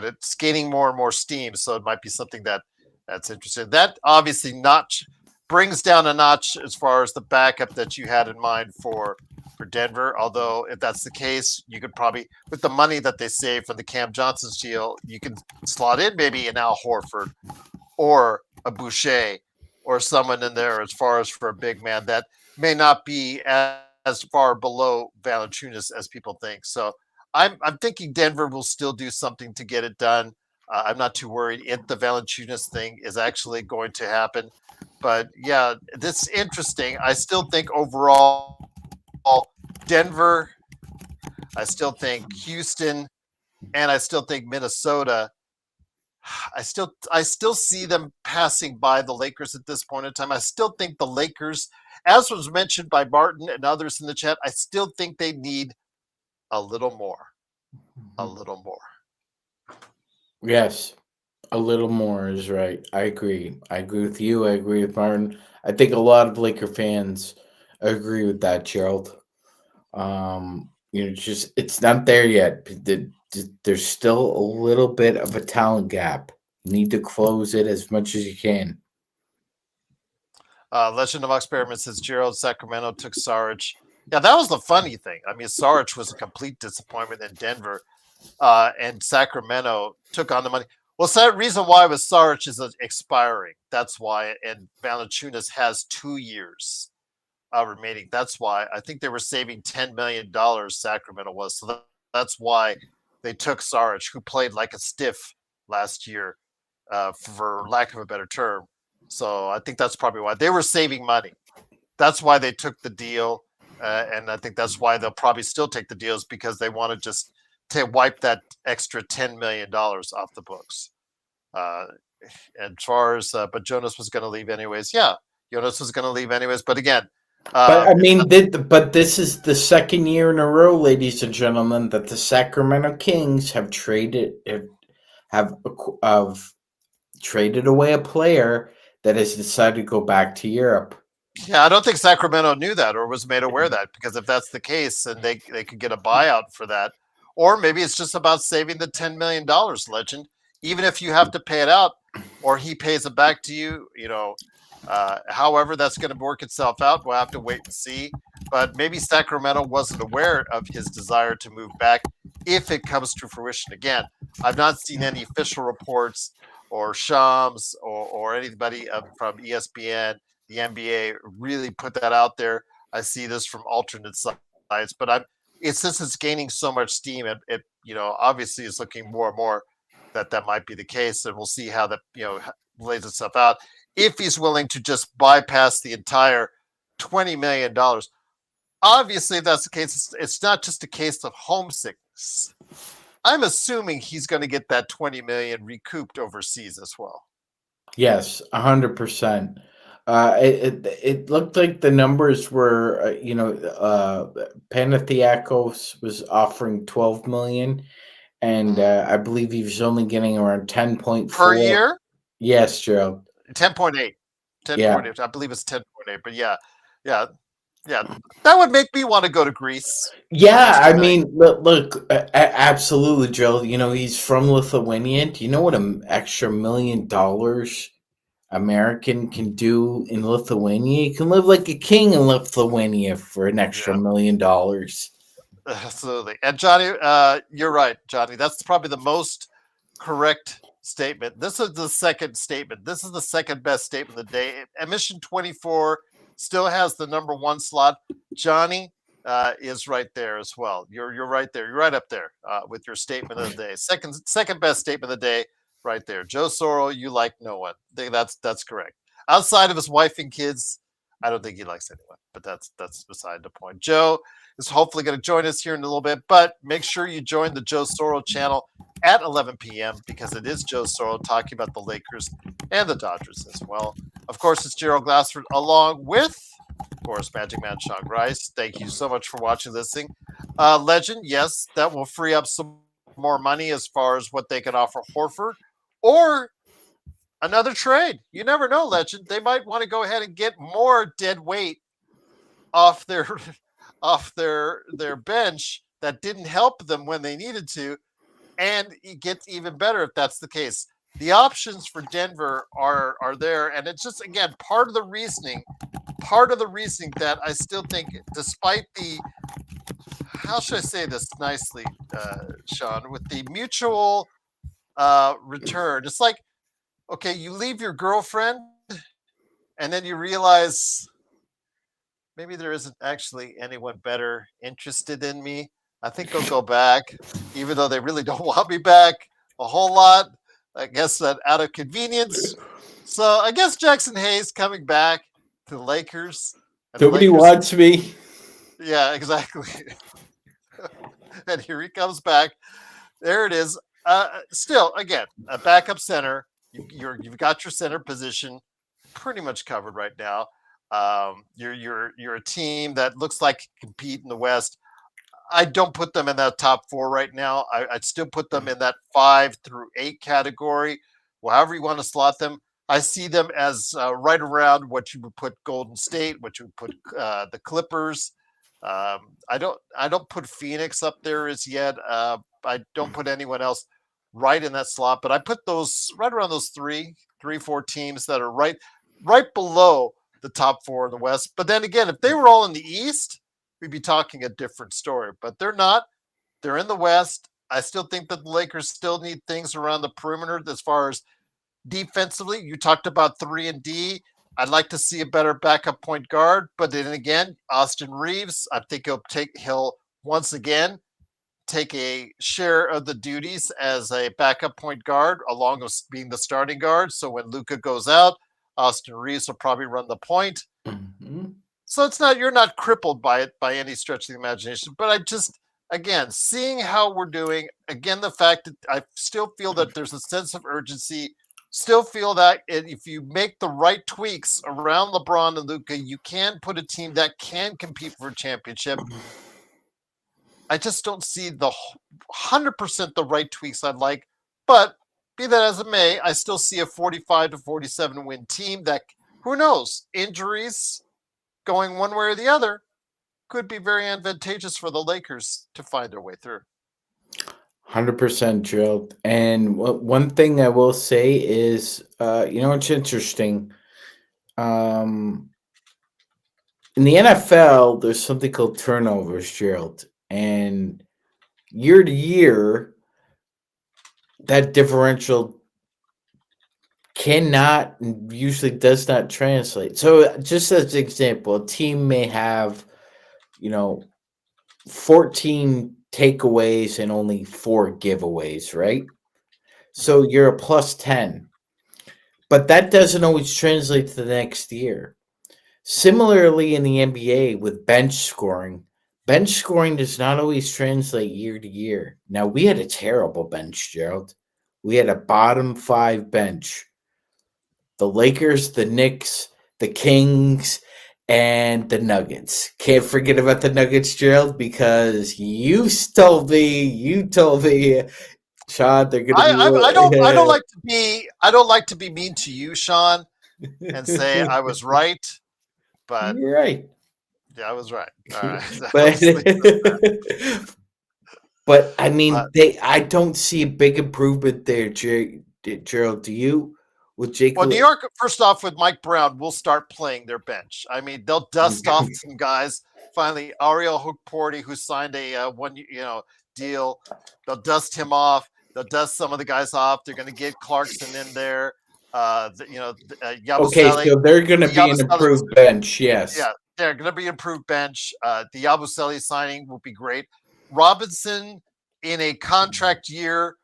Speaker 1: it's gaining more and more steam, so it might be something that's interesting. That obviously brings down a notch as far as the backup that you had in mind for Denver. Although if that's the case, you could probably, with the money that they save from the Cam Johnson deal, you can slot in maybe an Al Horford or a Boucher or someone in there as far as for a big man that may not be as far below Valanciunas as people think. So I'm thinking Denver will still do something to get it done. I'm not too worried if the Valanciunas thing is actually going to happen. But yeah, this is interesting. I still think overall Denver, I still think Houston, and I still think Minnesota. I still see them passing by the Lakers at this point in time. I still think the Lakers, as was mentioned by Martin and others in the chat, I still think they need a little more. A little more.
Speaker 2: Yes, a little more is right. I agree. I agree with you. I agree with Martin. I think a lot of Laker fans agree with that, Gerald. Just it's not there yet. There's still a little bit of a talent gap. You need to close it as much as you can.
Speaker 1: Legend of Experiment says Gerald Sacramento took Sarge. Yeah, that was the funny thing. I mean, Sarge was a complete disappointment in Denver, and Sacramento took on the money. Well, the reason why was Sarge is expiring. That's why, and Valanciunas has 2 years remaining. That's why I think they were saving $10 million. Sacramento was, so that's why they took Sarge, who played like a stiff last year, for lack of a better term. So I think that's probably why they were saving money. That's why they took the deal, and I think that's why they'll probably still take the deals because they want to just to wipe that extra $10 million off the books. As far as, but Jonas was going to leave anyways. Yeah, Jonas was going to leave anyways. But again,
Speaker 2: But I mean, this is the second year in a row, ladies and gentlemen, that the Sacramento Kings have have traded away a player that has decided to go back to Europe.
Speaker 1: Yeah, I don't think Sacramento knew that or was made aware of that, because if that's the case, then they could get a buyout for that. Or maybe it's just about saving the $10 million, Legend. Even if you have to pay it out or he pays it back to you, however that's going to work itself out, we'll have to wait and see. But maybe Sacramento wasn't aware of his desire to move back if it comes to fruition. Again, I've not seen any official reports or Shams or anybody from ESPN, the NBA, really put that out there. I see this from alternate sites. sides, but it's since it's gaining so much steam, it obviously is looking more and more that might be the case, and we'll see how that lays itself out. If he's willing to just bypass the entire $20 million, obviously if that's the case. It's not just a case of homesickness. I'm assuming he's going to get that 20 million recouped overseas as well.
Speaker 2: Yes, 100%. It looked like the numbers were, Panathinaikos was offering 12 million, and I believe he was only getting around
Speaker 1: Per
Speaker 2: 10.4.
Speaker 1: year?
Speaker 2: Yes, Gerald.
Speaker 1: 10.8.
Speaker 2: Yeah.
Speaker 1: 10.8. I believe it's 10.8. But yeah, yeah. That would make me want to go to Greece for an
Speaker 2: Yeah,
Speaker 1: extra
Speaker 2: I
Speaker 1: million.
Speaker 2: mean, look, absolutely, Gerald. He's from Lithuania. Do you know what an extra $1 million American can do in Lithuania? You can live like a king in Lithuania for an extra
Speaker 1: Yeah,
Speaker 2: $1 million.
Speaker 1: absolutely. And Johnny, you're right, Johnny. That's probably the most correct statement. This is the second statement. This is the second best statement of the day. Emission 24 still has the number one slot. Johnny is right there as well. You're right there. You're right up there with your statement of the day. Second best statement of the day, right there. Joe Sorrell, you like no one. That's correct. Outside of his wife and kids, I don't think he likes anyone. But that's beside the point. Joe is hopefully going to join us here in a little bit, but make sure you join the Joe Sorrell channel at 11 p.m. because it is Joe Sorrell talking about the Lakers and the Dodgers as well. Of course, it's Gerald Glassford along with, of course, Magic Man Sean Grice. Thank you so much for watching this thing. Legend, yes, that will free up some more money as far as what they can offer Horford or another trade. You never know, Legend. They might want to go ahead and get more dead weight off their their bench that didn't help them when they needed to, and it gets even better if that's the case. The options for Denver are there, and it's just again part of the reasoning that I still think, despite the, how should I say this nicely, Sean, with the mutual return. It's like, okay, you leave your girlfriend, and then you realize maybe there isn't actually anyone better interested in me. I think I'll go back, even though they really don't want me back a whole lot. I guess that out of convenience. So I guess Jaxson Hayes coming back to the Lakers, and the
Speaker 2: Nobody
Speaker 1: Lakers,
Speaker 2: wants me.
Speaker 1: yeah, exactly. And here he comes back. There it is. Still, again, a backup center. You've got your center position pretty much covered right now. You're a team that looks like can compete in the West. I don't put them in that top four right now. I'd still put them in that 5 through 8 category, however you want to slot them. I see them as right around what you would put Golden State, what you would put the Clippers. I don't put Phoenix up there as yet. I don't put anyone else right in that slot, but I put those right around those 4 teams that are right below the top 4 in the West. But then again, if they were all in the East, we'd be talking a different story. But they're not. They're in the West. I still think that the Lakers still need things around the perimeter as far as defensively. You talked about 3 and D. I'd like to see a better backup point guard. But then again, Austin Reeves, I think he'll once again take a share of the duties as a backup point guard, along with being the starting guard. So when Luka goes out, Austin Reeves will probably run the point.
Speaker 2: Mm-hmm.
Speaker 1: So you're not crippled by it by any stretch of the imagination. But I just, again, seeing how we're doing, again, the fact that I still feel that there's a sense of urgency, still feel that if you make the right tweaks around LeBron and Luka, you can put a team that can compete for a championship. I just don't see the 100% the right tweaks I'd like. But be that as it may, I still see a 45-47 win team that, who knows, injuries going one way or the other could be very advantageous for the Lakers to find their way through.
Speaker 2: 100%, Gerald. And one thing I will say is, it's interesting. In the NFL, there's something called turnovers, Gerald. And year to year, that differential cannot, usually does not translate. So just as an example, a team may have, 14 takeaways and only 4 giveaways, right?
Speaker 1: Mhm.
Speaker 2: So you're a plus 10. But that doesn't always translate to the next year. Similarly, in the NBA with bench scoring does not always translate year to year. Now, we had a terrible bench, Gerald. We had a bottom 5 bench. The Lakers, the Knicks, the Kings, and the Nuggets. Can't forget about the Nuggets, Gerald, because you told me, Sean, they're gonna be.
Speaker 1: I don't like to be mean to you, Sean, and say I was right, but
Speaker 2: You're right,
Speaker 1: yeah, I was right. All right,
Speaker 2: but
Speaker 1: let's leave it at that.
Speaker 2: but I mean,
Speaker 1: But
Speaker 2: they. I don't see a big improvement there, Gerald. Do you? With Jake?
Speaker 1: well, New York, first off, with Mike Brown, will start playing their bench. I mean, they'll dust off some guys. Finally, Ariel Hookporty, who signed a deal, they'll dust him off. They'll dust some of the guys off. They're going to get Clarkson in there.
Speaker 2: Okay,
Speaker 1: Yabusele,
Speaker 2: so they're going to
Speaker 1: the
Speaker 2: be an
Speaker 1: Yabusele,
Speaker 2: improved bench. Yes.
Speaker 1: yeah, they're going to be improved bench. The Yabusele signing will be great. Robinson in a contract year.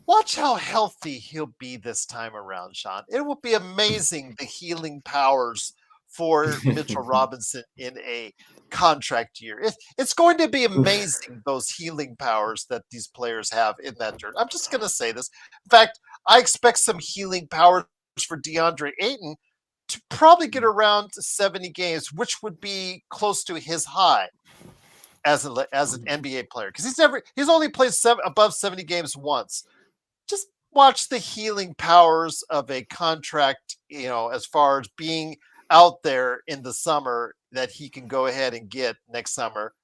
Speaker 1: Watch how healthy he'll be this time around, Sean. It will be amazing the healing powers for Mitchell Robinson in a contract year. It's going to be amazing, those healing powers that these players have in that dirt. I'm just going to say this. In fact, I expect some healing powers for Deandre Ayton to probably get around 70 games, which would be close to his high as an NBA player, because he's only played above 70 games once. Just watch the healing powers of a contract, as far as being out there in the summer that he can go ahead and get next summer.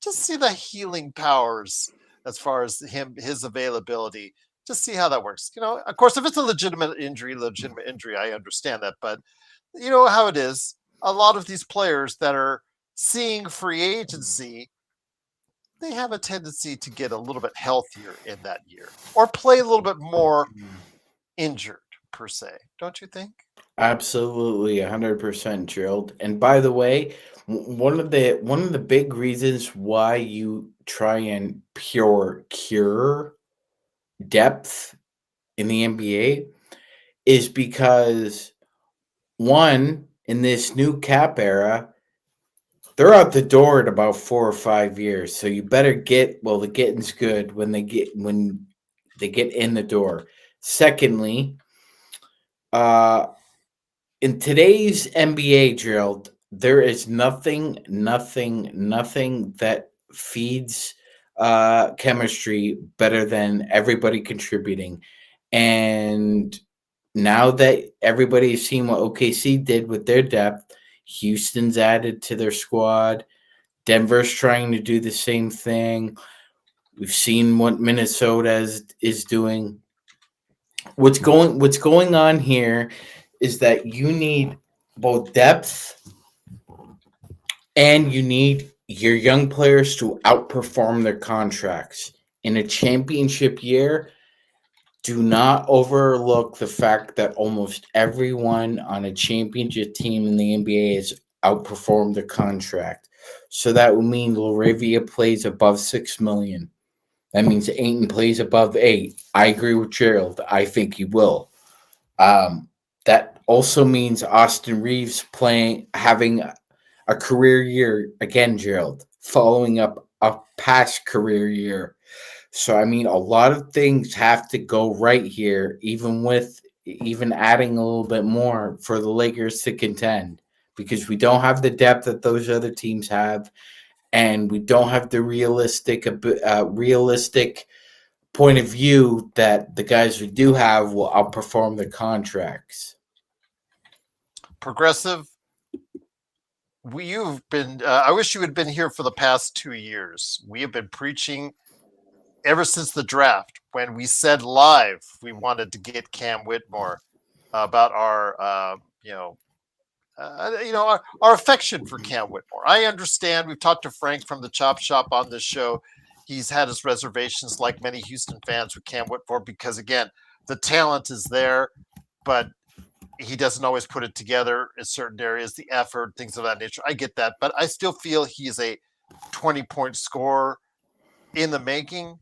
Speaker 1: Just see the healing powers as far as his availability. Just see how that works. Of course, if it's a legitimate injury, I understand that. But you know how it is. A lot of these players that are seeing free agency, they have a tendency to get a little bit healthier in that year or play a little bit more injured per se. Don't you think?
Speaker 2: Absolutely, 100%, Gerald. And by the way, one of the big reasons why you try and pure cure depth in the NBA is because one, in this new cap era, they're out the door in about 4 or 5 years. So you better get, well, the getting's good when they get in the door. Secondly, uh in today's NBA, Gerald, there is nothing that feeds chemistry better than everybody contributing. And now that everybody's seen what OKC did with their depth, Houston's added to their squad. Denver's trying to do the same thing. We've seen what Minnesota is doing. What's going on here is that you need both depth and you need your young players to outperform their contracts. In a championship year, do not overlook the fact that almost everyone on a championship team in the NBA has outperformed their contract. So that would mean Laravia plays above 6 million. That means Ayton plays above 8. I agree with Gerald. I think he will. Um, that also means Austin Reeves having a career year again, Gerald, following up a past career year. So I mean, a lot of things have to go right here, even adding a little bit more for the Lakers to contend, because we don't have the depth that those other teams have, and we don't have the realistic point of view that the guys we do have will outperform their contracts.
Speaker 1: Progressive, you've been. I wish you had been here for the past 2 years. We have been preaching ever since the draft when we said live we wanted to get Cam Whitmore, about our affection for Cam Whitmore. I understand. We've talked to Frank from the Chop Shop on this show. He's had his reservations, like many Houston fans, with Cam Whitmore because, again, the talent is there, but he doesn't always put it together in certain areas, the effort, things of that nature. I get that, but I still feel he is a 20-point scorer in the making.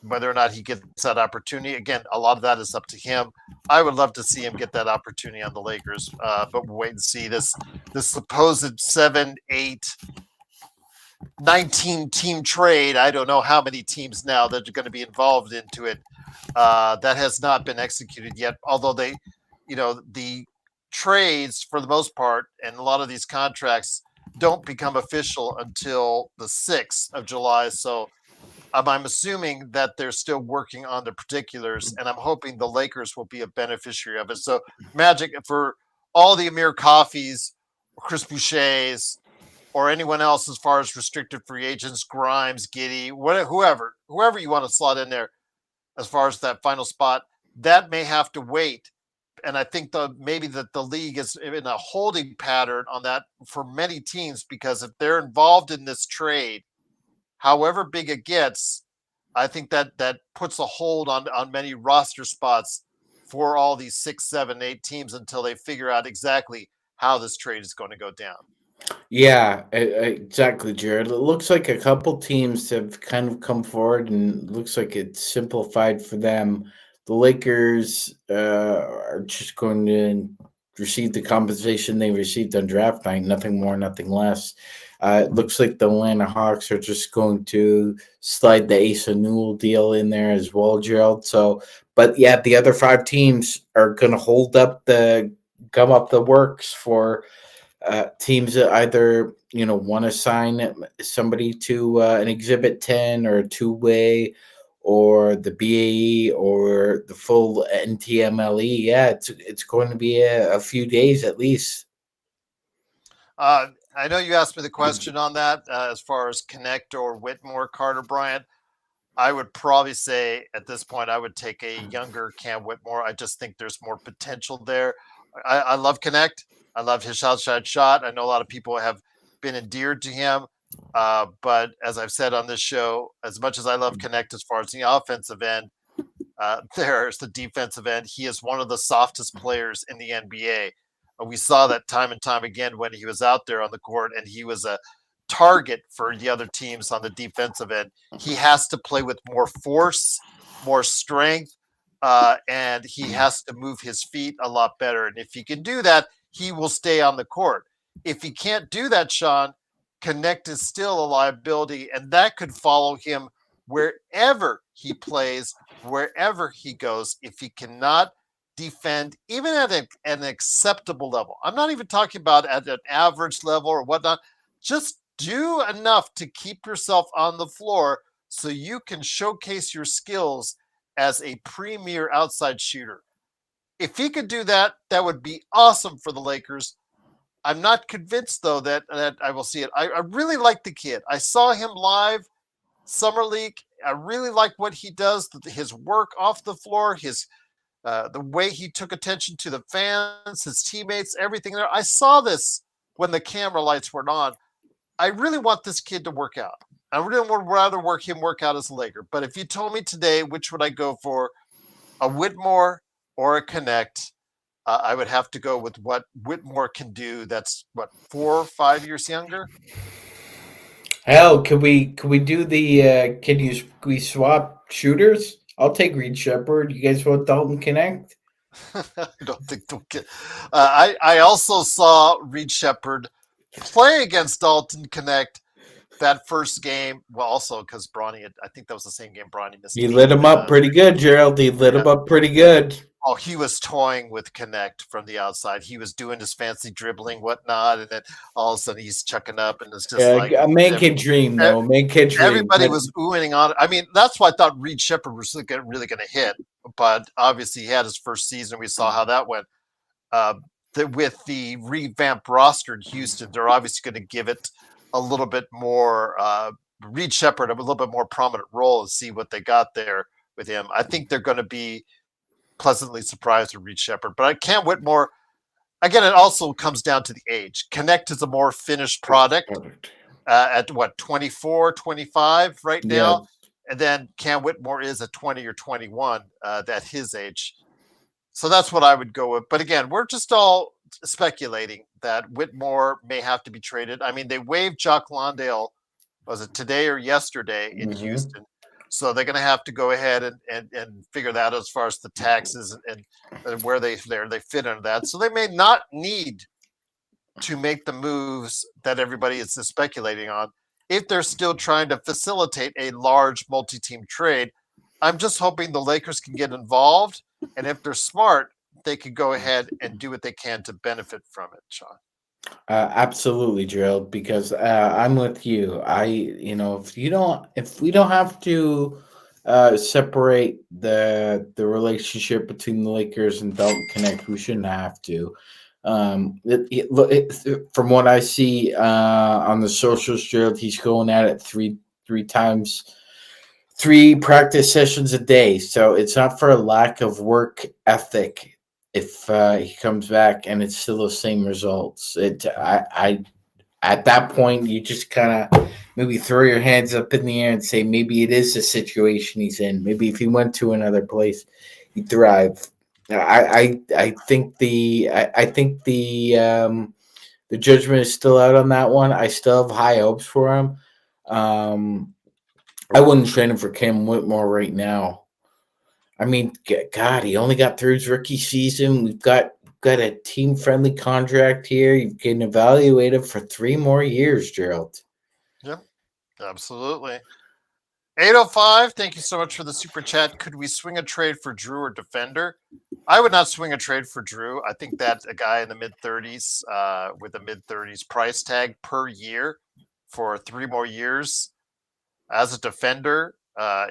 Speaker 1: Whether or not he gets that opportunity, again, a lot of that is up to him. I would love to see him get that opportunity on the Lakers, but we'll wait and see. This supposed 7, 8, 19 team trade. I don't know how many teams now that are going to be involved into it. That has not been executed yet. Although the trades for the most part, and a lot of these contracts don't become official until the 6th of July. So I'm assuming that they're still working on the particulars, and I'm hoping the Lakers will be a beneficiary of it. So, Magic, for all the Amir Coffees, Chris Bouchers, or anyone else as far as restricted free agents, Grimes, Giddey, whoever you want to slot in there as far as that final spot, that may have to wait. And I think maybe that the league is in a holding pattern on that for many teams, because if they're involved in this trade, however big it gets, I think that puts a hold on many roster spots for all these 6, 7, 8 teams until they figure out exactly how this trade is going to go down.
Speaker 2: Yeah, exactly, Jared. It looks like a couple teams have kind of come forward, and it looks like it's simplified for them. The Lakers are just going to receive the compensation they received on draft night, nothing more, nothing less. It looks like the Atlanta Hawks are just going to slide the Asa Newell deal in there as well, Gerald. So, but yeah, the other five teams are going to hold up gum up the works for teams that either want to sign somebody to an Exhibit 10 or a two-way or the BAE or the full NTMLE. Yeah, it's going to be a few days at least.
Speaker 1: I know you asked me the question on that as far as Connect or Whitmore, Carter Bryant. I would probably say at this point I would take a younger Cam Whitmore. I just think there's more potential there. I love Connect. I love his outside shot. I know a lot of people have been endeared to him. But as I've said on this show, as much as I love Connect as far as the offensive end, there's the defensive end. He is one of the softest players in the NBA. We saw that time and time again when he was out there on the court, and he was a target for the other teams on the defensive end. He has to play with more force, more strength, and he has to move his feet a lot better. And if he can do that, he will stay on the court. If he can't do that, Sean, Connect is still a liability, and that could follow him wherever he plays, wherever he goes. If he cannot defend, even at an acceptable level, I'm not even talking about at an average level or whatnot, just do enough to keep yourself on the floor so you can showcase your skills as a premier outside shooter. If he could do that, that would be awesome for the Lakers. I'm not convinced, though, that I will see it. I really like the kid. I saw him live Summer League. I really like what he does, his work off the floor, the way he took attention to the fans, his teammates, everything there. I saw this when the camera lights weren't on. I really want this kid to work out. I really would rather work out as a Laker. But if you told me today which would I go for, a Whitmore or a Connect, I would have to go with what Whitmore can do. That's what, 4 or 5 years younger.
Speaker 2: Hell, can we do the can we swap shooters? I'll take Reed Shepard. You guys want Dalton Connect?
Speaker 1: I don't think they'll get. I also saw Reed Shepard play against Dalton Connect that first game. Well, also because Bronny, I think that was the same game Bronny missed.
Speaker 2: He lit him up pretty good, Gerald. He lit him up pretty good.
Speaker 1: Oh, he was toying with Connect from the outside. He was doing his fancy dribbling, whatnot, and then all of a sudden he's chucking up, and it's just like
Speaker 2: a man can dream, though. Man can dream.
Speaker 1: Everybody was oohing on it. I mean, that's why I thought Reed Shepard was really going to hit, but obviously he had his first season. We saw how that went. With the revamped roster in Houston, they're obviously going to give it a little bit more. Reed Shepard a little bit more prominent role and see what they got there with him. I think they're going to be pleasantly surprised with Reed Shepard, but I can't Whitmore. Again, it also comes down to the age. Connect is a more finished product at what, 24, 25 right now. Yeah. And then Cam Whitmore is at 20 or 21 at his age. So that's what I would go with. But again, we're just all speculating that Whitmore may have to be traded. I mean, they waived Jock Londale, was it today or yesterday in
Speaker 2: Mm-hmm.
Speaker 1: Houston? So they're going to have to go ahead and figure that out as far as the taxes and where they fit into that. So they may not need to make the moves that everybody is speculating on if they're still trying to facilitate a large multi-team trade. I'm just hoping the Lakers can get involved, and if they're smart, they could go ahead and do what they can to benefit from it, Sean.
Speaker 2: Absolutely, Gerald. Because I'm with you. If we don't have to separate the relationship between the Lakers and Dalton Connect, we shouldn't have to. From what I see on the socials, Gerald, he's going at it three times, 3 practice sessions a day. So it's not for a lack of work ethic if he comes back and it's still the same results. I at that point you just kind of maybe throw your hands up in the air and say maybe it is the situation he's in. Maybe if he went to another place, he'd thrive. I think the judgment is still out on that one. I still have high hopes for him. Um, I wouldn't trade him for Cam Whitmore right now. I mean, God, he only got through his rookie season. We've got a team friendly contract here. You can evaluate him for 3 more years, Gerald.
Speaker 1: Yep, absolutely. 805, thank you so much for the super chat. Could we swing a trade for Drew or defender? I would not swing a trade for Drew. I think that a guy in the mid 30s with a mid 30s price tag per year for 3 more years as a defender,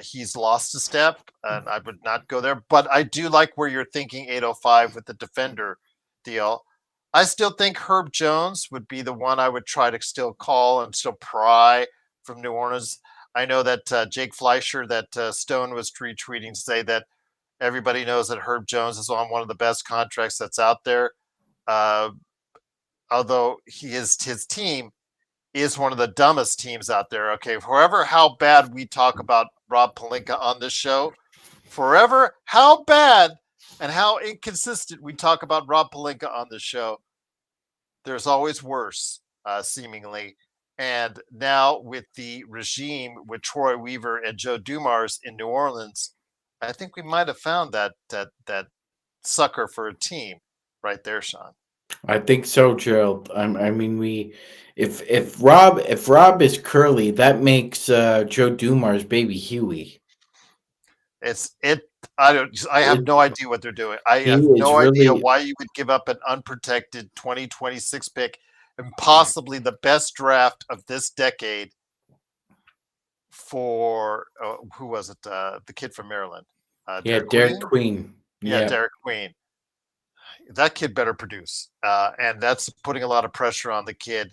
Speaker 1: he's lost a step, and I would not go there. But I do like where you're thinking 805 with the defender deal. I still think Herb Jones would be the one I would try to still call and still pry from New Orleans. I know that Jake Fleischer, that Stone was retweeting to say that everybody knows that Herb Jones is on one of the best contracts that's out there. Uh, Although his team is one of the dumbest teams out there. Okay, forever how bad we talk about Rob Pelinka on this show, forever how bad and how inconsistent we talk about Rob Pelinka on this show, there's always worse, seemingly. And now with the regime with Troy Weaver and Joe Dumars in New Orleans, I think we might have found that sucker for a team right there, Sean.
Speaker 2: I think so, Gerald. I mean, if Rob is curly, that makes Joe Dumars baby Huey.
Speaker 1: It's it. I have
Speaker 2: It,
Speaker 1: no idea what they're doing. I
Speaker 2: he
Speaker 1: have
Speaker 2: is
Speaker 1: no idea
Speaker 2: really
Speaker 1: why you would give up an unprotected 2026 pick and possibly the best draft of this decade for who was it? The kid from Maryland,
Speaker 2: yeah,
Speaker 1: Derek
Speaker 2: Derek
Speaker 1: Queen.
Speaker 2: Queen.
Speaker 1: Yeah,
Speaker 2: Yeah,
Speaker 1: Derek Queen. That kid better produce, and that's putting a lot of pressure on the kid,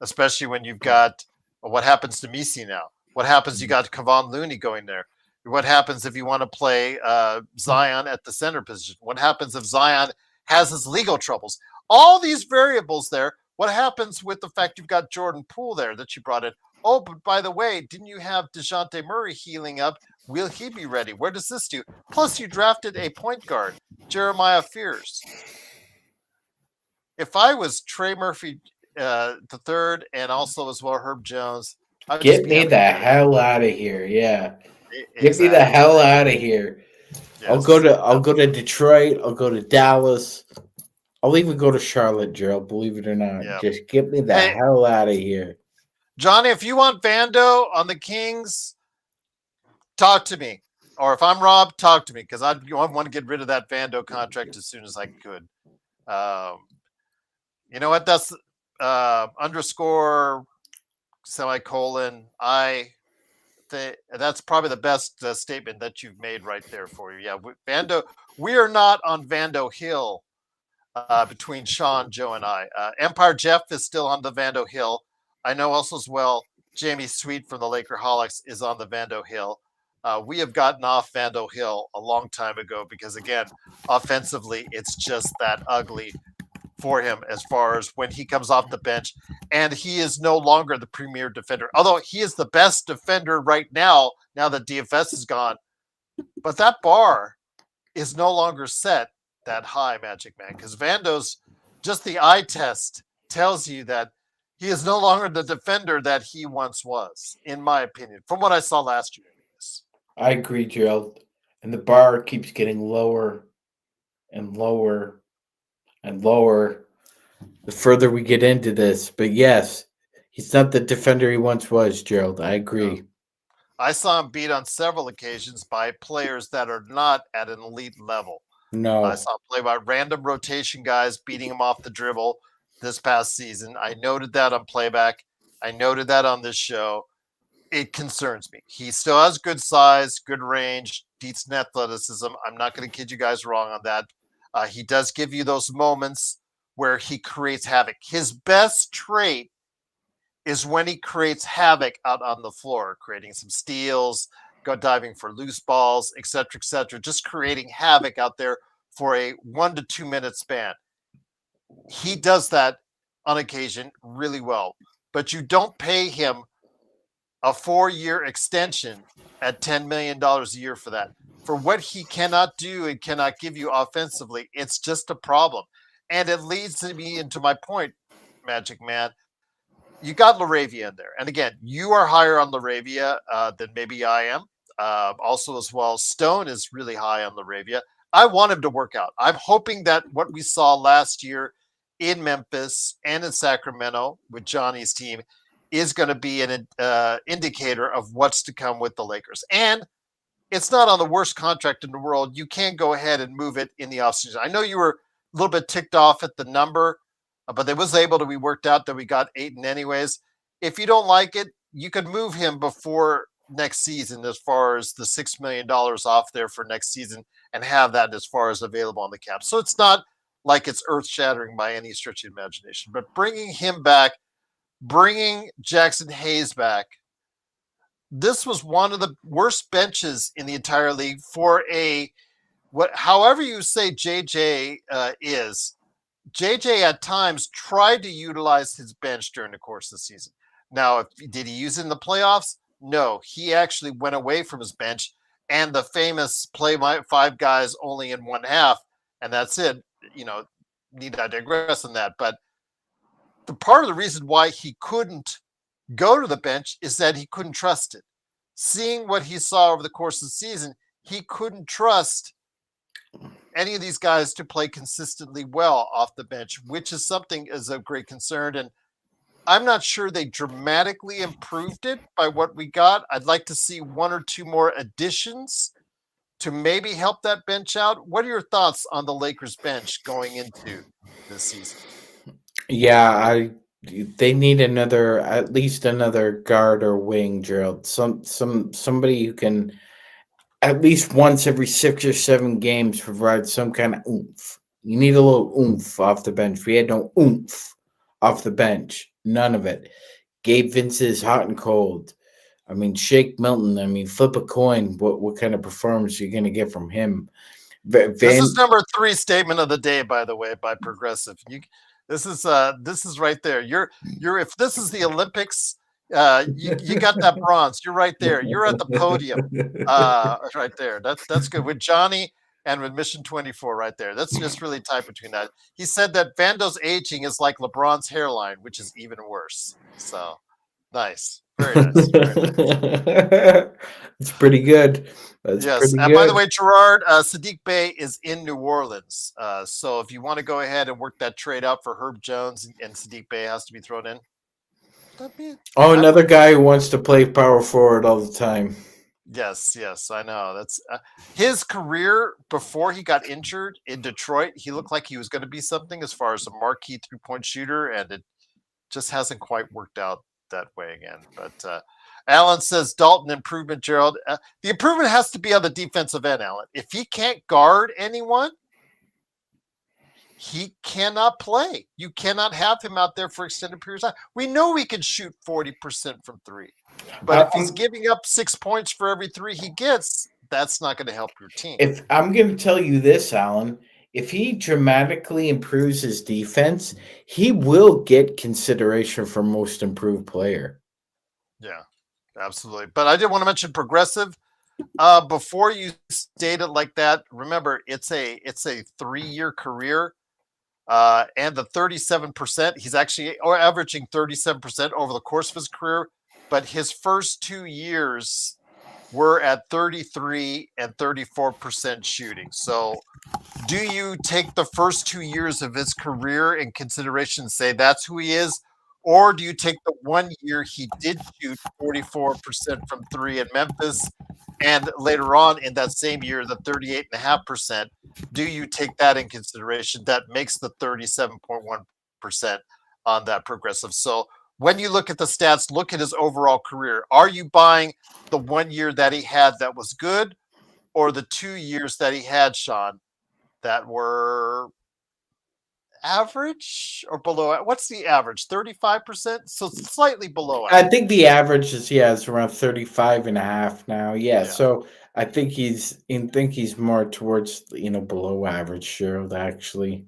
Speaker 1: especially when you've got what happens to Misi now. What happens? You got Kevon Looney going there. What happens if you want to play Zion at the center position? What happens if Zion has his legal troubles? All these variables there. What happens with the fact you've got Jordan Poole there that you brought in? Oh, but by the way, didn't you have DeJounte Murray healing up? Will he be ready? Where does this do? Plus, you drafted a point guard, Jeremiah Fears. If I was Trey Murphy the third and also as well Herb Jones, I would just
Speaker 2: get
Speaker 1: be
Speaker 2: me
Speaker 1: having
Speaker 2: the
Speaker 1: a great
Speaker 2: hell out of here. Yeah, get me the
Speaker 1: exactly.
Speaker 2: hell out of here.
Speaker 1: Yes.
Speaker 2: I'll go to Detroit. I'll go to Dallas. I'll even go to Charlotte, Gerald. Believe it or not,
Speaker 1: Yeah.
Speaker 2: just get me the
Speaker 1: Hey,
Speaker 2: hell out of here.
Speaker 1: Johnny, if you want Vando on the Kings, talk to me. Or if I'm Rob, talk to me because I want to get rid of that Vando contract as soon as I could. Um, you know what? That's underscore semicolon I. That's probably the best statement that you've made right there for you. Yeah, Vando. We are not on Vando Hill between Sean, Joe, and I. Empire Jeff is still on the Vando Hill. I know also as well. Jamie Sweet from the Lakerholics is on the Vando Hill. We have gotten off Vando Hill a long time ago because again, offensively, it's just that ugly for him as far as when he comes off the bench. And he is no longer the premier defender, although he is the best defender right now that DFS is gone. But that bar is no longer set that high, Magic Man, because Vando's just the eye test tells you that he is no longer the defender that he once was, in my opinion, from what I saw last year. Anyways.
Speaker 2: I agree, Gerald. And the bar keeps getting lower and lower and lower the further we get into this. But yes, he's not the defender he once was, Gerald. I
Speaker 1: No.
Speaker 2: agree.
Speaker 1: I saw him beat on several occasions by players that are not at an elite level. I
Speaker 2: No.
Speaker 1: saw him play by random rotation guys beating him off the dribble this past season. I noted that on playback. I noted that on this show. It concerns me. He still has good size, good range, decent athleticism. I'm not going to kid you guys wrong on that. He does give you those moments where he creates havoc. His best trait is when he creates havoc out on the floor, creating some steals, go diving for loose balls, et cetera, just creating havoc out there for a 1 to 2 minute span. He does that on occasion really well, but you don't pay him a 4 year extension at $10 million a year for that. For what he cannot do and cannot give you offensively, it's just a problem. And it leads me into my point, Magic Man. You got Laravia in there. And again, you are higher on Laravia than maybe I am. Also, as well, Stone is really high on Laravia. I want him to work out. I'm hoping that what we saw last year in Memphis and in Sacramento with Johnny's team is going to be an indicator of what's to come with the Lakers. And it's not on the worst contract in the world. You can go ahead and move it in the offseason. I know you were a little bit ticked off at the number, but it was able to be worked out that we got Ayton anyways. If you don't like it, you could move him before next season as far as the $6 million off there for next season and have that as far as available on the cap. So it's not like it's earth shattering by any stretch of imagination, but bringing him back, bringing Jaxson Hayes back, this was one of the worst benches in the entire league for a however you say JJ is. JJ at times tried to utilize his bench during the course of the season. Now, did he use it in the playoffs? No, he actually went away from his bench and the famous play my 5 guys only in 1/2, and that's it. You know, need I digress on that? But the part of the reason why he couldn't go to the bench is that he couldn't trust it. Seeing what he saw over the course of the season, he couldn't trust any of these guys to play consistently well off the bench, which is something is of great concern. And I'm not sure they dramatically improved it by what we got. I'd like to see 1 or 2 more additions to maybe help that bench out. What are your thoughts on the Lakers bench going into this season?
Speaker 2: Yeah, they need another, at least another guard or wing, Gerald. Somebody who can at least once every 6 or 7 games provide some kind of oomph. You need a little oomph off the bench. We had no oomph off the bench. None of it. Gabe Vince's hot and cold. I mean, Shake Milton. I mean, flip a coin. What kind of performance are you going to get from him?
Speaker 1: This is number 3 statement of the day, by the way, by Progressive. This is right there. You're if this is the Olympics, you got that bronze. You're right there. You're at the podium. Right there. That's good with Johnny and with Mission 24 right there. That's just really tight between that. He said that Vando's aging is like LeBron's hairline, which is even worse. So nice. Very nice. Very nice.
Speaker 2: It's pretty good. That's
Speaker 1: Yes.
Speaker 2: pretty
Speaker 1: And by the
Speaker 2: good.
Speaker 1: way, Gerard, Sadiq Bey is in New Orleans. So if you want to go ahead and work that trade out for Herb Jones and Sadiq Bey has to be thrown in.
Speaker 2: Oh,
Speaker 1: I'm
Speaker 2: another guy who wants to play power forward all the time.
Speaker 1: Yes, I know. That's his career before he got injured in Detroit. He looked like he was going to be something as far as a marquee 3-point shooter, and it just hasn't quite worked out that way again. But Alan says Dalton improvement, Gerald. The improvement has to be on the defensive end, Alan. If he can't guard anyone, he cannot play. You cannot have him out there for extended periods of time. We know he can shoot 40% from 3. But if he's giving up 6 points for every 3 he gets, that's not going to help your team.
Speaker 2: If I'm going to tell you this, Alan, if he dramatically improves his defense, he will get consideration for most improved player.
Speaker 1: Yeah, absolutely. But I did want to mention Progressive. Before you state it like that, remember it's a 3-year career. and the 37%. He's actually averaging 37% over the course of his career, but his first 2 years were at 33 and 34% shooting. So do you take the first 2 years of his career in consideration and say that's who he is? Or do you take the 1 year he did shoot 44% from three in Memphis, and later on in that same year, the 38.5%? Do you take that in consideration? That makes the 37.1% on that progressive. So when you look at the stats, look at his overall career. Are you buying the 1 year that he had that was good, or the 2 years that he had, Sean, that were average or below? What's the average? 35%? So slightly below
Speaker 2: I
Speaker 1: average.
Speaker 2: think the average is around 35 and a half now. Yeah.
Speaker 1: Yeah.
Speaker 2: So I think he's more towards, below average, Gerald, actually.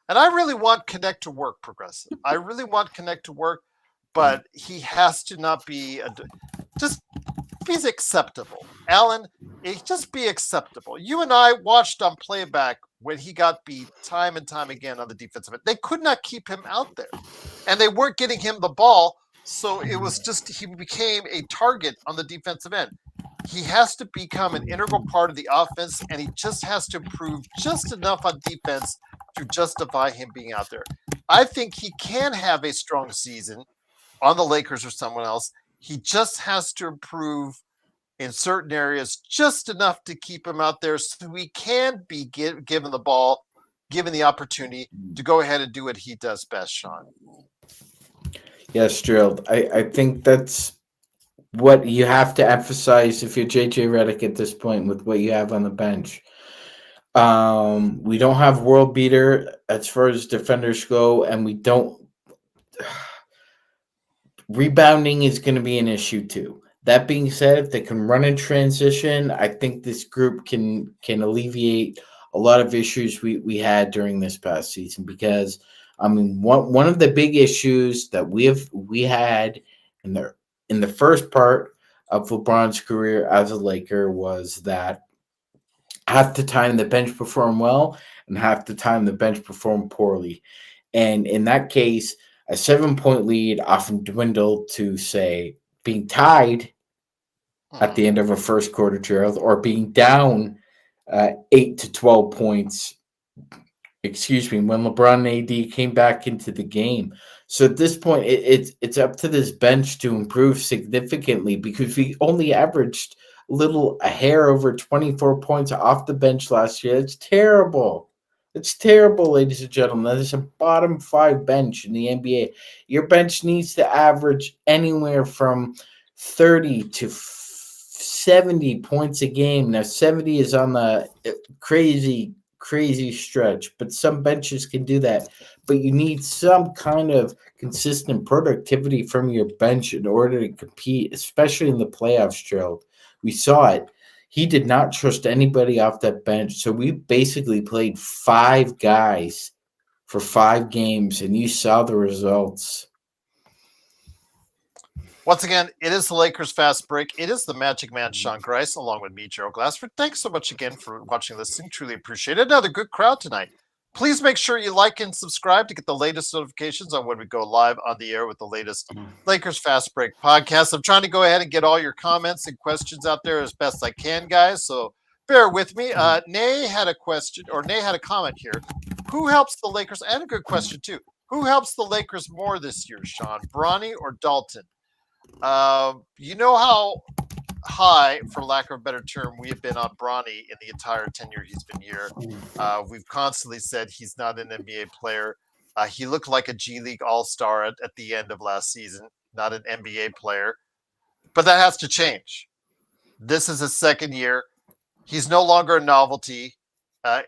Speaker 1: And I really want Connect to work, Progressive. I really want Connect to work, but he has to not be just be acceptable. Alan, just be acceptable. You and I watched on playback when he got beat time and time again on the defensive end. They could not keep him out there, and they weren't getting him the ball. So it was just he became a target on the defensive end. He has to become an integral part of the offense, and he just has to improve just enough on defense to justify him being out there. I think he can have a strong season on the Lakers or someone else. He just has to improve in certain areas just enough to keep him out there so he can be given the ball, given the opportunity to go ahead and do what he does best, Sean.
Speaker 2: Yes, Gerald. I think that's what you have to emphasize if you're JJ Redick at this point with what you have on the bench. We don't have world beater as far as defenders go, and we don't. Rebounding is going to be an issue too. That being said, if they can run in transition, I think this group can alleviate a lot of issues we had during this past season. Because I mean, one of the big issues that we had in the first part of LeBron's career as a Laker was that half the time the bench performed well and half the time the bench performed poorly. And in that case, a 7-point lead often dwindled to, say, being tied at the end of a first quarter, Gerald, or being down 8 to 12 points, when LeBron and AD came back into the game. So at this point, it's up to this bench to improve significantly, because we only averaged a hair over 24 points off the bench last year. It's terrible. It's terrible, ladies and gentlemen. That is a bottom 5 bench in the NBA. Your bench needs to average anywhere from 30 to 70 points a game. Now, 70 is on the crazy stretch, but some benches can do that. But you need some kind of consistent productivity from your bench in order to compete, especially in the playoffs, Gerald. We saw it. He did not trust anybody off that bench. So we basically played 5 guys for 5 games, and you saw the results.
Speaker 1: Once again, it is the Lakers Fast Break. It is the Magic Man, Sean Grice, along with me, Gerald Glassford. Thanks so much again for watching, listening. Truly appreciate it. Another good crowd tonight. Please make sure you like and subscribe to get the latest notifications on when we go live on the air with the latest Lakers Fast Break podcast. I'm trying to go ahead and get all your comments and questions out there as best I can, guys. So bear with me. Nay had a question, or Nay had a comment here. Who helps the Lakers? And a good question, too. Who helps the Lakers more this year, Sean? Bronny or Dalton? You know how high, for lack of a better term, we have been on Bronny in the entire tenure he's been here. We've constantly said he's not an NBA player. He looked like a G League All-Star at the end of last season, not an NBA player. But that has to change. This is his second year. He's no longer a novelty.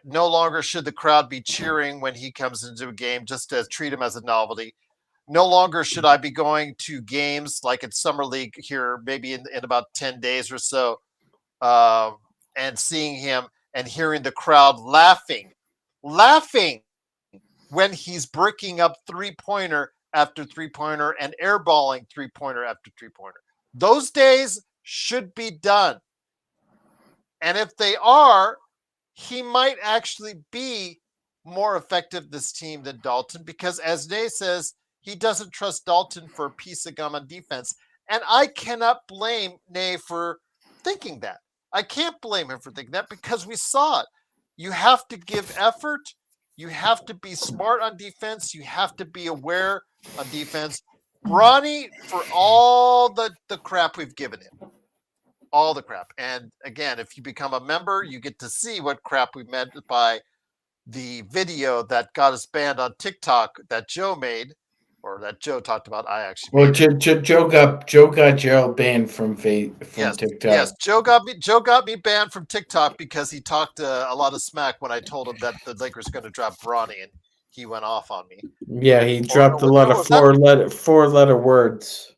Speaker 1: No longer should the crowd be cheering when he comes into a game just to treat him as a novelty. No longer should I be going to games like at Summer League here, maybe in about 10 days or so, and seeing him and hearing the crowd laughing when he's breaking up three-pointer after three-pointer and airballing three-pointer after three-pointer. Those days should be done. And if they are, he might actually be more effective this team than Dalton because, as Nay says, he doesn't trust Dalton for a piece of gum on defense. And I cannot blame Nay for thinking that. I can't blame him for thinking that because we saw it. You have to give effort. You have to be smart on defense. You have to be aware on defense. Bronny, for all the crap we've given him, all the crap. And again, if you become a member, you get to see what crap we meant by the video that got us banned on TikTok that Joe made, or that Joe talked about. I actually
Speaker 2: Well,
Speaker 1: made it.
Speaker 2: Joe got Gerald banned from
Speaker 1: Yes,
Speaker 2: TikTok.
Speaker 1: yes. Joe got me banned from TikTok because he talked a lot of smack when I told him that the Lakers going to drop Bronny, and he went off on me.
Speaker 2: Yeah, he
Speaker 1: Or
Speaker 2: dropped a
Speaker 1: no,
Speaker 2: lot
Speaker 1: no,
Speaker 2: of
Speaker 1: was that
Speaker 2: four letter words.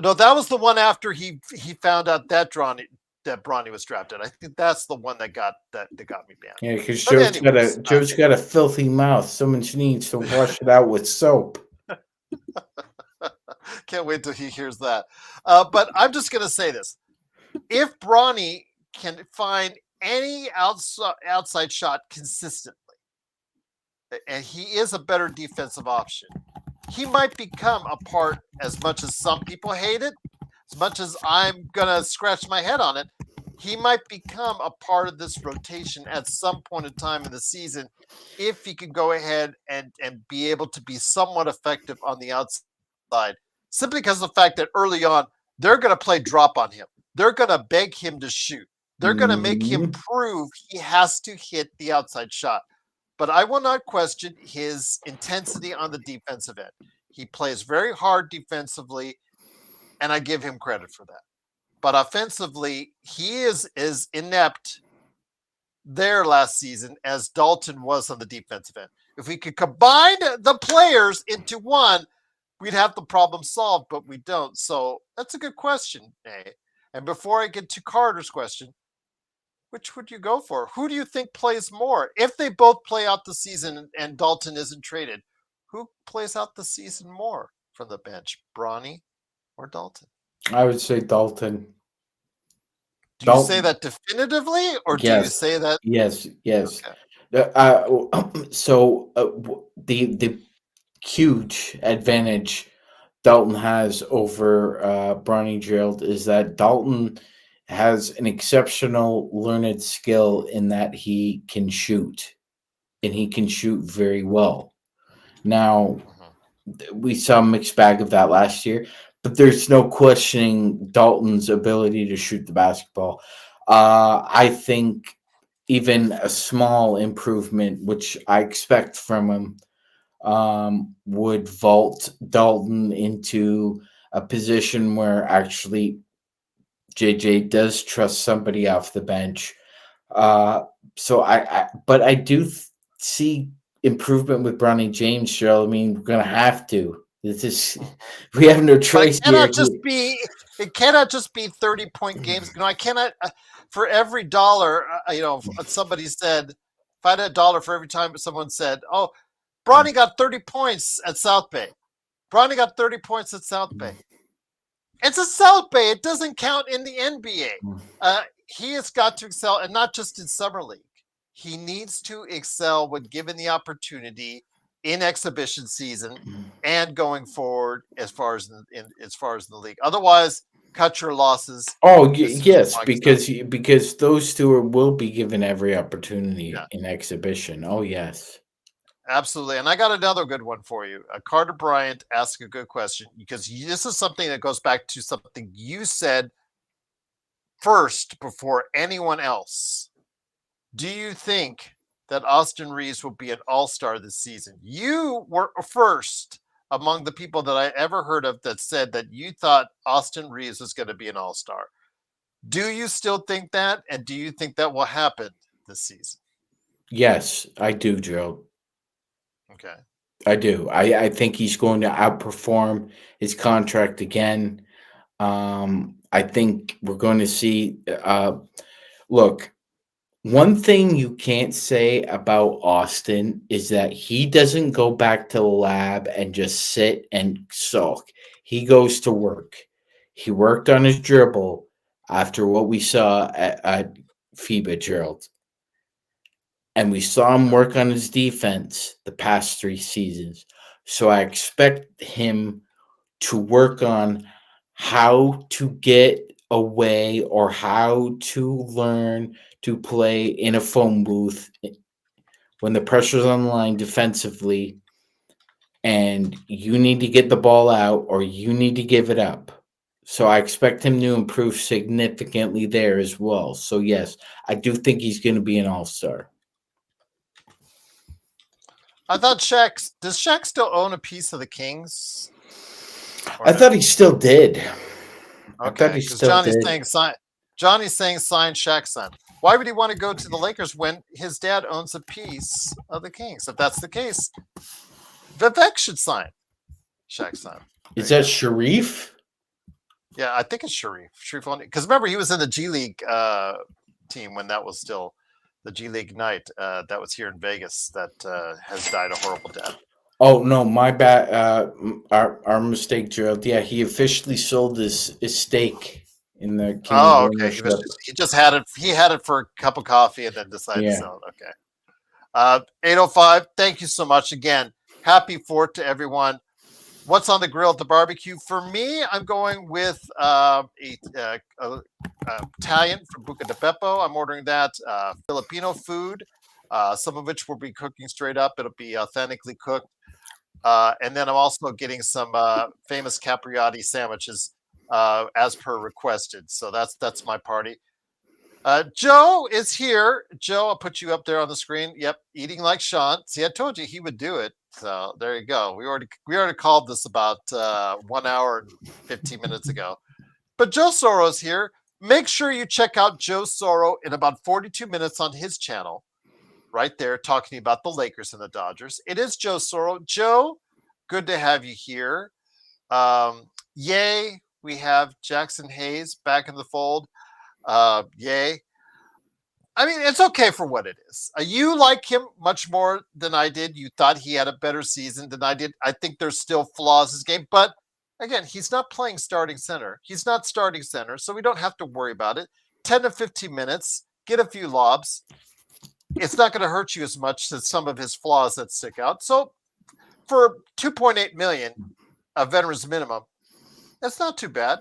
Speaker 1: no? That was the one after he found out that Bronny was drafted. I think that's the one that got me banned.
Speaker 2: Yeah, because
Speaker 1: But anyways,
Speaker 2: Joe's got a filthy mouth. Someone needs to wash it out with soap.
Speaker 1: can't wait till he hears that. But I'm just going to say this: if Bronny can find any outside shot consistently, and he is a better defensive option, he might become a part, as much as some people hate it, as much as I'm going to scratch my head on it, he might become a part of this rotation at some point in time in the season if he could go ahead and be able to be somewhat effective on the outside, simply because of the fact that early on, they're going to play drop on him. They're going to beg him to shoot. They're going to make him prove he has to hit the outside shot. But I will not question his intensity on the defensive end. He plays very hard defensively, and I give him credit for that. But offensively, he is as inept there last season as Dalton was on the defensive end. If we could combine the players into one, we'd have the problem solved, but we don't. So that's a good question, Nay. And before I get to Carter's question, which would you go for? Who do you think plays more? If they both play out the season and Dalton isn't traded, who plays out the season more from the bench, Bronny or Dalton?
Speaker 2: I would say Dalton.
Speaker 1: Do you say
Speaker 2: Dalton.
Speaker 1: that definitively, or do you
Speaker 2: Yes.
Speaker 1: say that?
Speaker 2: Yes. Yes.
Speaker 1: Okay.
Speaker 2: The huge advantage Dalton has over Bronny Gerald is that Dalton has an exceptional learned skill in that he can shoot, and he can shoot very well. Now, we saw a mixed bag of that last year, but there's no questioning Dalton's ability to shoot the basketball. I think even a small improvement, which I expect from him, would vault Dalton into a position where actually JJ does trust somebody off the bench. But I do see improvement with Bronny James, Cheryl. I mean, we're gonna have to. This is we have no
Speaker 1: But
Speaker 2: choice here.
Speaker 1: it cannot just be 30-point games. I cannot for every dollar, somebody said, if I had a dollar for every time someone said, "Oh, Bronny got 30 points at South Bay." Bronny got 30 points at South Bay. It's a South Bay. It doesn't count in the NBA. He has got to excel, and not just in summer league. He needs to excel when given the opportunity in exhibition season and going forward as far as in the league. Otherwise, cut your losses.
Speaker 2: Oh yes, because those two will be given every opportunity in exhibition. Oh yes.
Speaker 1: Absolutely. And I got another good one for you. Carter Bryant asked a good question because this is something that goes back to something you said first before anyone else. Do you think that Austin Reeves will be an all-star this season? You were first among the people that I ever heard of that said that you thought Austin Reeves was going to be an all-star. Do you still think that? And do you think that will happen this season?
Speaker 2: Yes, I do, Joe.
Speaker 1: Okay.
Speaker 2: I do. I think he's going to outperform his contract again. I think we're going to see. Look, one thing you can't say about Austin is that he doesn't go back to the lab and just sit and sulk. He goes to work. He worked on his dribble after what we saw at FIBA, Gerald. and we saw him work on his defense the past 3 seasons. So I expect him to work on how to get away or how to learn to play in a phone booth when the pressure's on the line defensively and you need to get the ball out or you need to give it up. So I expect him to improve significantly there as well. So yes, I do think he's going to be an all-star.
Speaker 1: I thought does Shaq still own a piece of the Kings?
Speaker 2: I thought he still did. I thought
Speaker 1: Okay,
Speaker 2: he
Speaker 1: because
Speaker 2: still did.
Speaker 1: Johnny's saying sign Jaxson. Why would he want to go to the Lakers when his dad owns a piece of the Kings? If that's the case, Vivek should sign Jaxson.
Speaker 2: Is that Sharif?
Speaker 1: Yeah, I think it's Sharif. Because remember, he was in the G League team when that was still the G League night that was here in Vegas that has died a horrible death.
Speaker 2: Oh no, my bad. Our mistake, Gerald. Yeah, he officially sold his stake in the Kings.
Speaker 1: Oh, okay. He just had it. He had it for a cup of coffee and then decided to sell it. Okay. 805. Thank you so much again. Happy 4th to everyone. What's on the grill at the barbecue? For me, I'm going with Italian from Buca di Beppo. I'm ordering that. Filipino food, some of which we'll be cooking straight up. It'll be authentically cooked. And then I'm also getting some famous capriotti sandwiches as per requested. So that's my party. Joe is here. Joe, I'll put you up there on the screen. Yep, eating like Sean. See, I told you he would do it. So there you go. We already called this about 1 hour and 15 minutes ago. But Joe Soro's here. Make sure you check out Joe Soro in about 42 minutes on his channel. Right there, talking about the Lakers and the Dodgers. It is Joe Soro. Joe, good to have you here. Yay, we have Jaxson Hayes back in the fold. Yay. I mean, it's okay for what it is. You like him much more than I did. You thought he had a better season than I did. I think there's still flaws in his game, but again, he's not playing starting center. He's not starting center, so we don't have to worry about it. 10 to 15 minutes, get a few lobs. It's not going to hurt you as much as some of his flaws that stick out. So for 2.8 million, a veteran's minimum, that's not too bad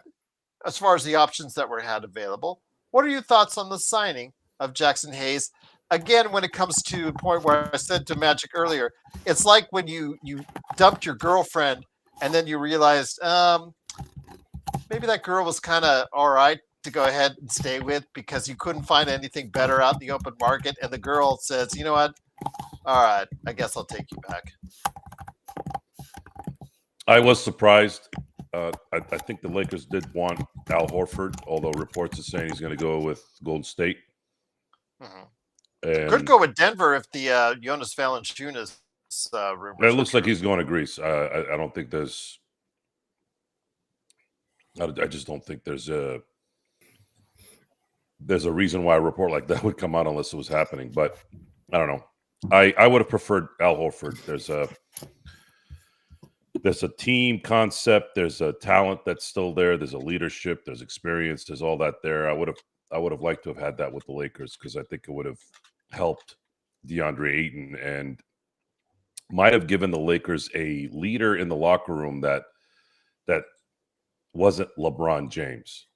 Speaker 1: as far as the options that were had available. What are your thoughts on the signing of Jaxson Hayes? Again, when it comes to the point where I said to Magic earlier, it's like when you dumped your girlfriend and then you realized maybe that girl was kind of all right to go ahead and stay with because you couldn't find anything better out in the open market. And the girl says, you know what? All right, I guess I'll take you back.
Speaker 3: I was surprised. I think the Lakers did want Al Horford, although reports are saying he's going to go with Golden State.
Speaker 1: Mm-hmm. Could go with Denver if the Jonas Valanciunas rumors.
Speaker 3: It looks like he's going to Greece. I don't think there's. I just don't think there's a reason why a report like that would come out unless it was happening. But I don't know. I would have preferred Al Horford. There's a team concept. There's a talent that's still there. There's a leadership. There's experience. There's all that there. I would have liked to have had that with the Lakers because I think it would have helped DeAndre Ayton and might have given the Lakers a leader in the locker room that wasn't LeBron James.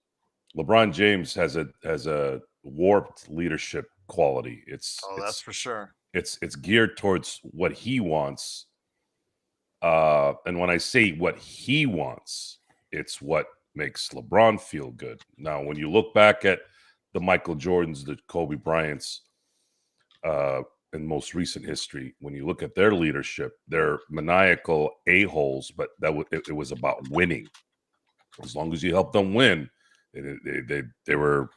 Speaker 3: LeBron James has a warped leadership quality.
Speaker 1: That's for sure.
Speaker 3: It's geared towards what he wants. And when I say what he wants, it's what makes LeBron feel good. Now, when you look back at the Michael Jordans, the Kobe Bryants, in most recent history, when you look at their leadership, they're maniacal a-holes, but it was about winning. As long as you help them win, they were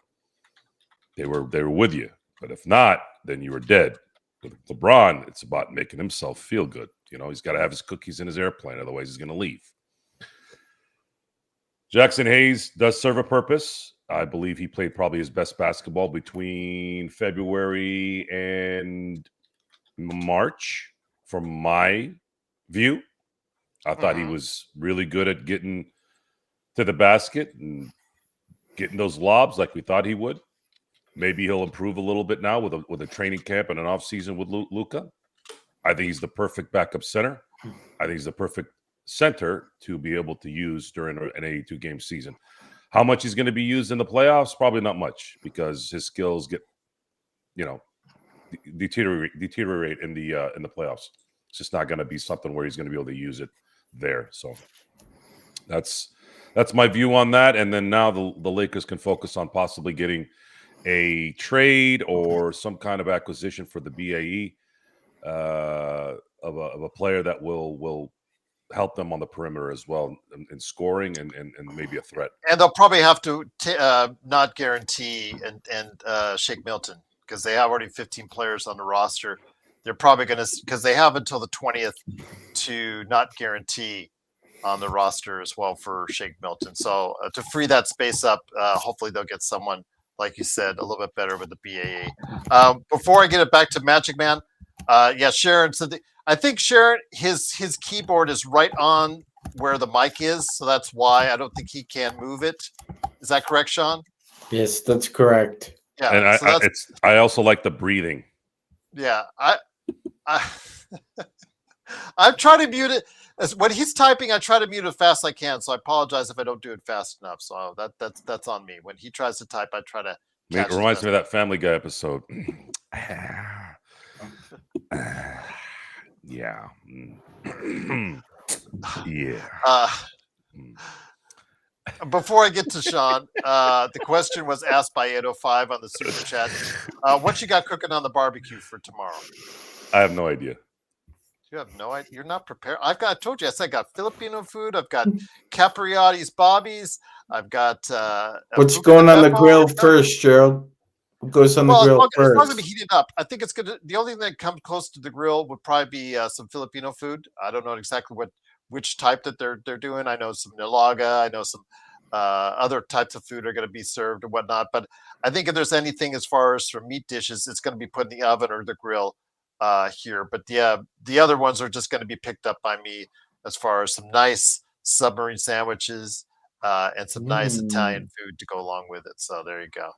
Speaker 3: with you. But if not, then you were dead. With LeBron, it's about making himself feel good. You know, he's got to have his cookies in his airplane, otherwise he's going to leave. Jaxson Hayes does serve a purpose. I believe he played probably his best basketball between February and March, from my view. I thought he was really good at getting to the basket and getting those lobs like we thought he would. Maybe he'll improve a little bit now with a training camp and an off season with Luka. I think he's the perfect backup center. I think he's the perfect center to be able to use during an 82 game season. How much he's going to be used in the playoffs? Probably not much, because his skills get, deteriorate in the playoffs. It's just not going to be something where he's going to be able to use it there. So that's my view on that. And then now the Lakers can focus on possibly getting a trade or some kind of acquisition for the BAE of a player that will help them on the perimeter as well in scoring and maybe a threat.
Speaker 1: And they'll probably have to not guarantee and Shake Milton, because they have already 15 players on the roster. They're probably going to, because they have until the 20th to not guarantee on the roster as well for Shake Milton. So to free that space up, hopefully they'll get someone, like you said, a little bit better with the BAA. Before I get it back to Magic Man, Sharon said, I think Sharon, his keyboard is right on where the mic is, so that's why I don't think he can move it. Is that correct, Sean?
Speaker 2: Yes, that's correct.
Speaker 3: Yeah, and I also like the breathing.
Speaker 1: Yeah, I'm trying to mute it. When he's typing, I try to mute it as fast as I can. So I apologize if I don't do it fast enough. So that's on me. When he tries to type, I try to.
Speaker 3: It reminds me of that Family Guy episode. Yeah. Yeah.
Speaker 1: Before I get to Sean, the question was asked by 805 on the super chat. What you got cooking on the barbecue for tomorrow?
Speaker 3: I have no idea.
Speaker 1: You have no idea. You're not prepared. I told you. I got Filipino food. I've got Capriati's Bobby's. I've got.
Speaker 2: What's going on the grill first, Gerald? What goes on the grill first?
Speaker 1: It's not going to be heated up. I think it's going to. The only thing that comes close to the grill would probably be some Filipino food. I don't know exactly which type that they're doing. I know some nilaga. I know some other types of food are going to be served and whatnot. But I think if there's anything as far as for meat dishes, it's going to be put in the oven or the grill. Here, but the other ones are just going to be picked up by me as far as some nice submarine sandwiches and some nice Italian food to go along with it. So there you go.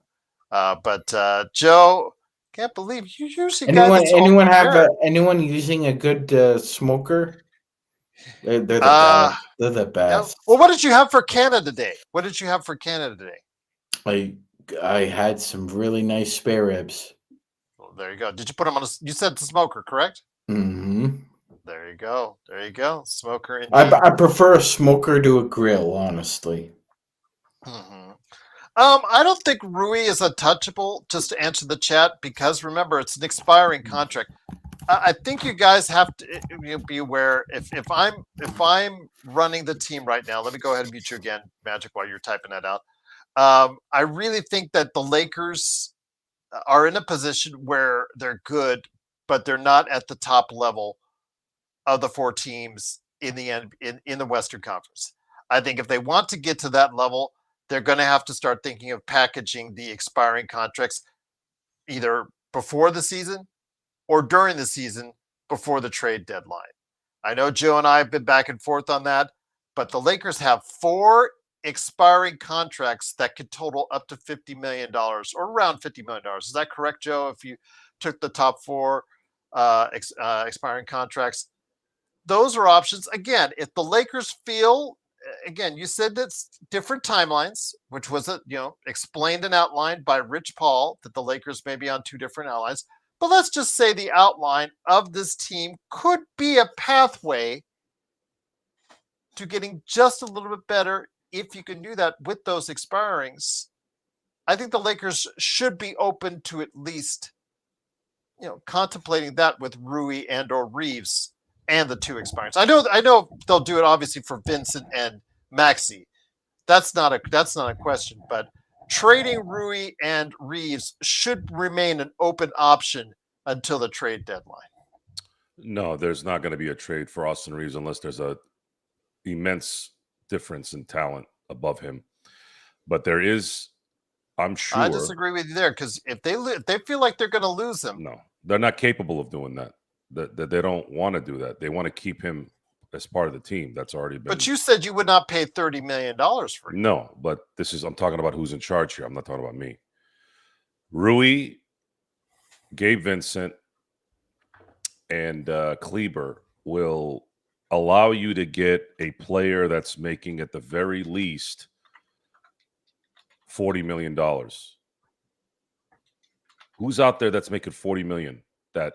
Speaker 1: But Joe, can't believe you usually
Speaker 2: anyone using a good smoker? They're the best. They're the best.
Speaker 1: Well, what did you have for Canada Day?
Speaker 2: I had some really nice spare ribs.
Speaker 1: There you go. Did you put them on you said the smoker, correct?
Speaker 2: Mm-hmm.
Speaker 1: There you go. Smoker. Indeed.
Speaker 2: I prefer a smoker to a grill, honestly.
Speaker 1: Mm-hmm. I don't think Rui is untouchable, just to answer the chat, because remember, it's an expiring contract. I think you guys have to be aware. If I'm running the team right now, let me go ahead and mute you again, Magic, while you're typing that out. I really think that the Lakers are in a position where they're good, but they're not at the top level of the four teams in the Western Conference. I think if they want to get to that level, they're going to have to start thinking of packaging the expiring contracts either before the season or during the season before the trade deadline. I know Joe and I have been back and forth on that, but the Lakers have 4 expiring contracts that could total up to $50 million or around $50 million. Is that correct, Joe? If you took the top 4 expiring contracts, those are options. Again, if the Lakers feel, again, you said that's different timelines, which was explained and outlined by Rich Paul, that the Lakers may be on 2 different outlines. But let's just say the outline of this team could be a pathway to getting just a little bit better. If you can do that with those expirings, I think the Lakers should be open to at least, contemplating that with Rui and or Reeves and the 2 expirings. I know they'll do it obviously for Vincent and Maxey. That's not a question, but trading Rui and Reeves should remain an open option until the trade deadline.
Speaker 3: No, there's not going to be a trade for Austin Reeves unless there's a immense difference in talent above him. But there is, I'm sure.
Speaker 1: I disagree with you there, because if they feel like they're going to lose him,
Speaker 3: no, they're not capable of doing that. That they don't want to do that. They want to keep him as part of the team. That's already been.
Speaker 1: But you said you would not pay $30 million for him.
Speaker 3: No, but I'm talking about who's in charge here. I'm not talking about me. Rui, Gabe Vincent, and Kleber will allow you to get a player that's making at the very least $40 million. Who's out there that's making $40 million that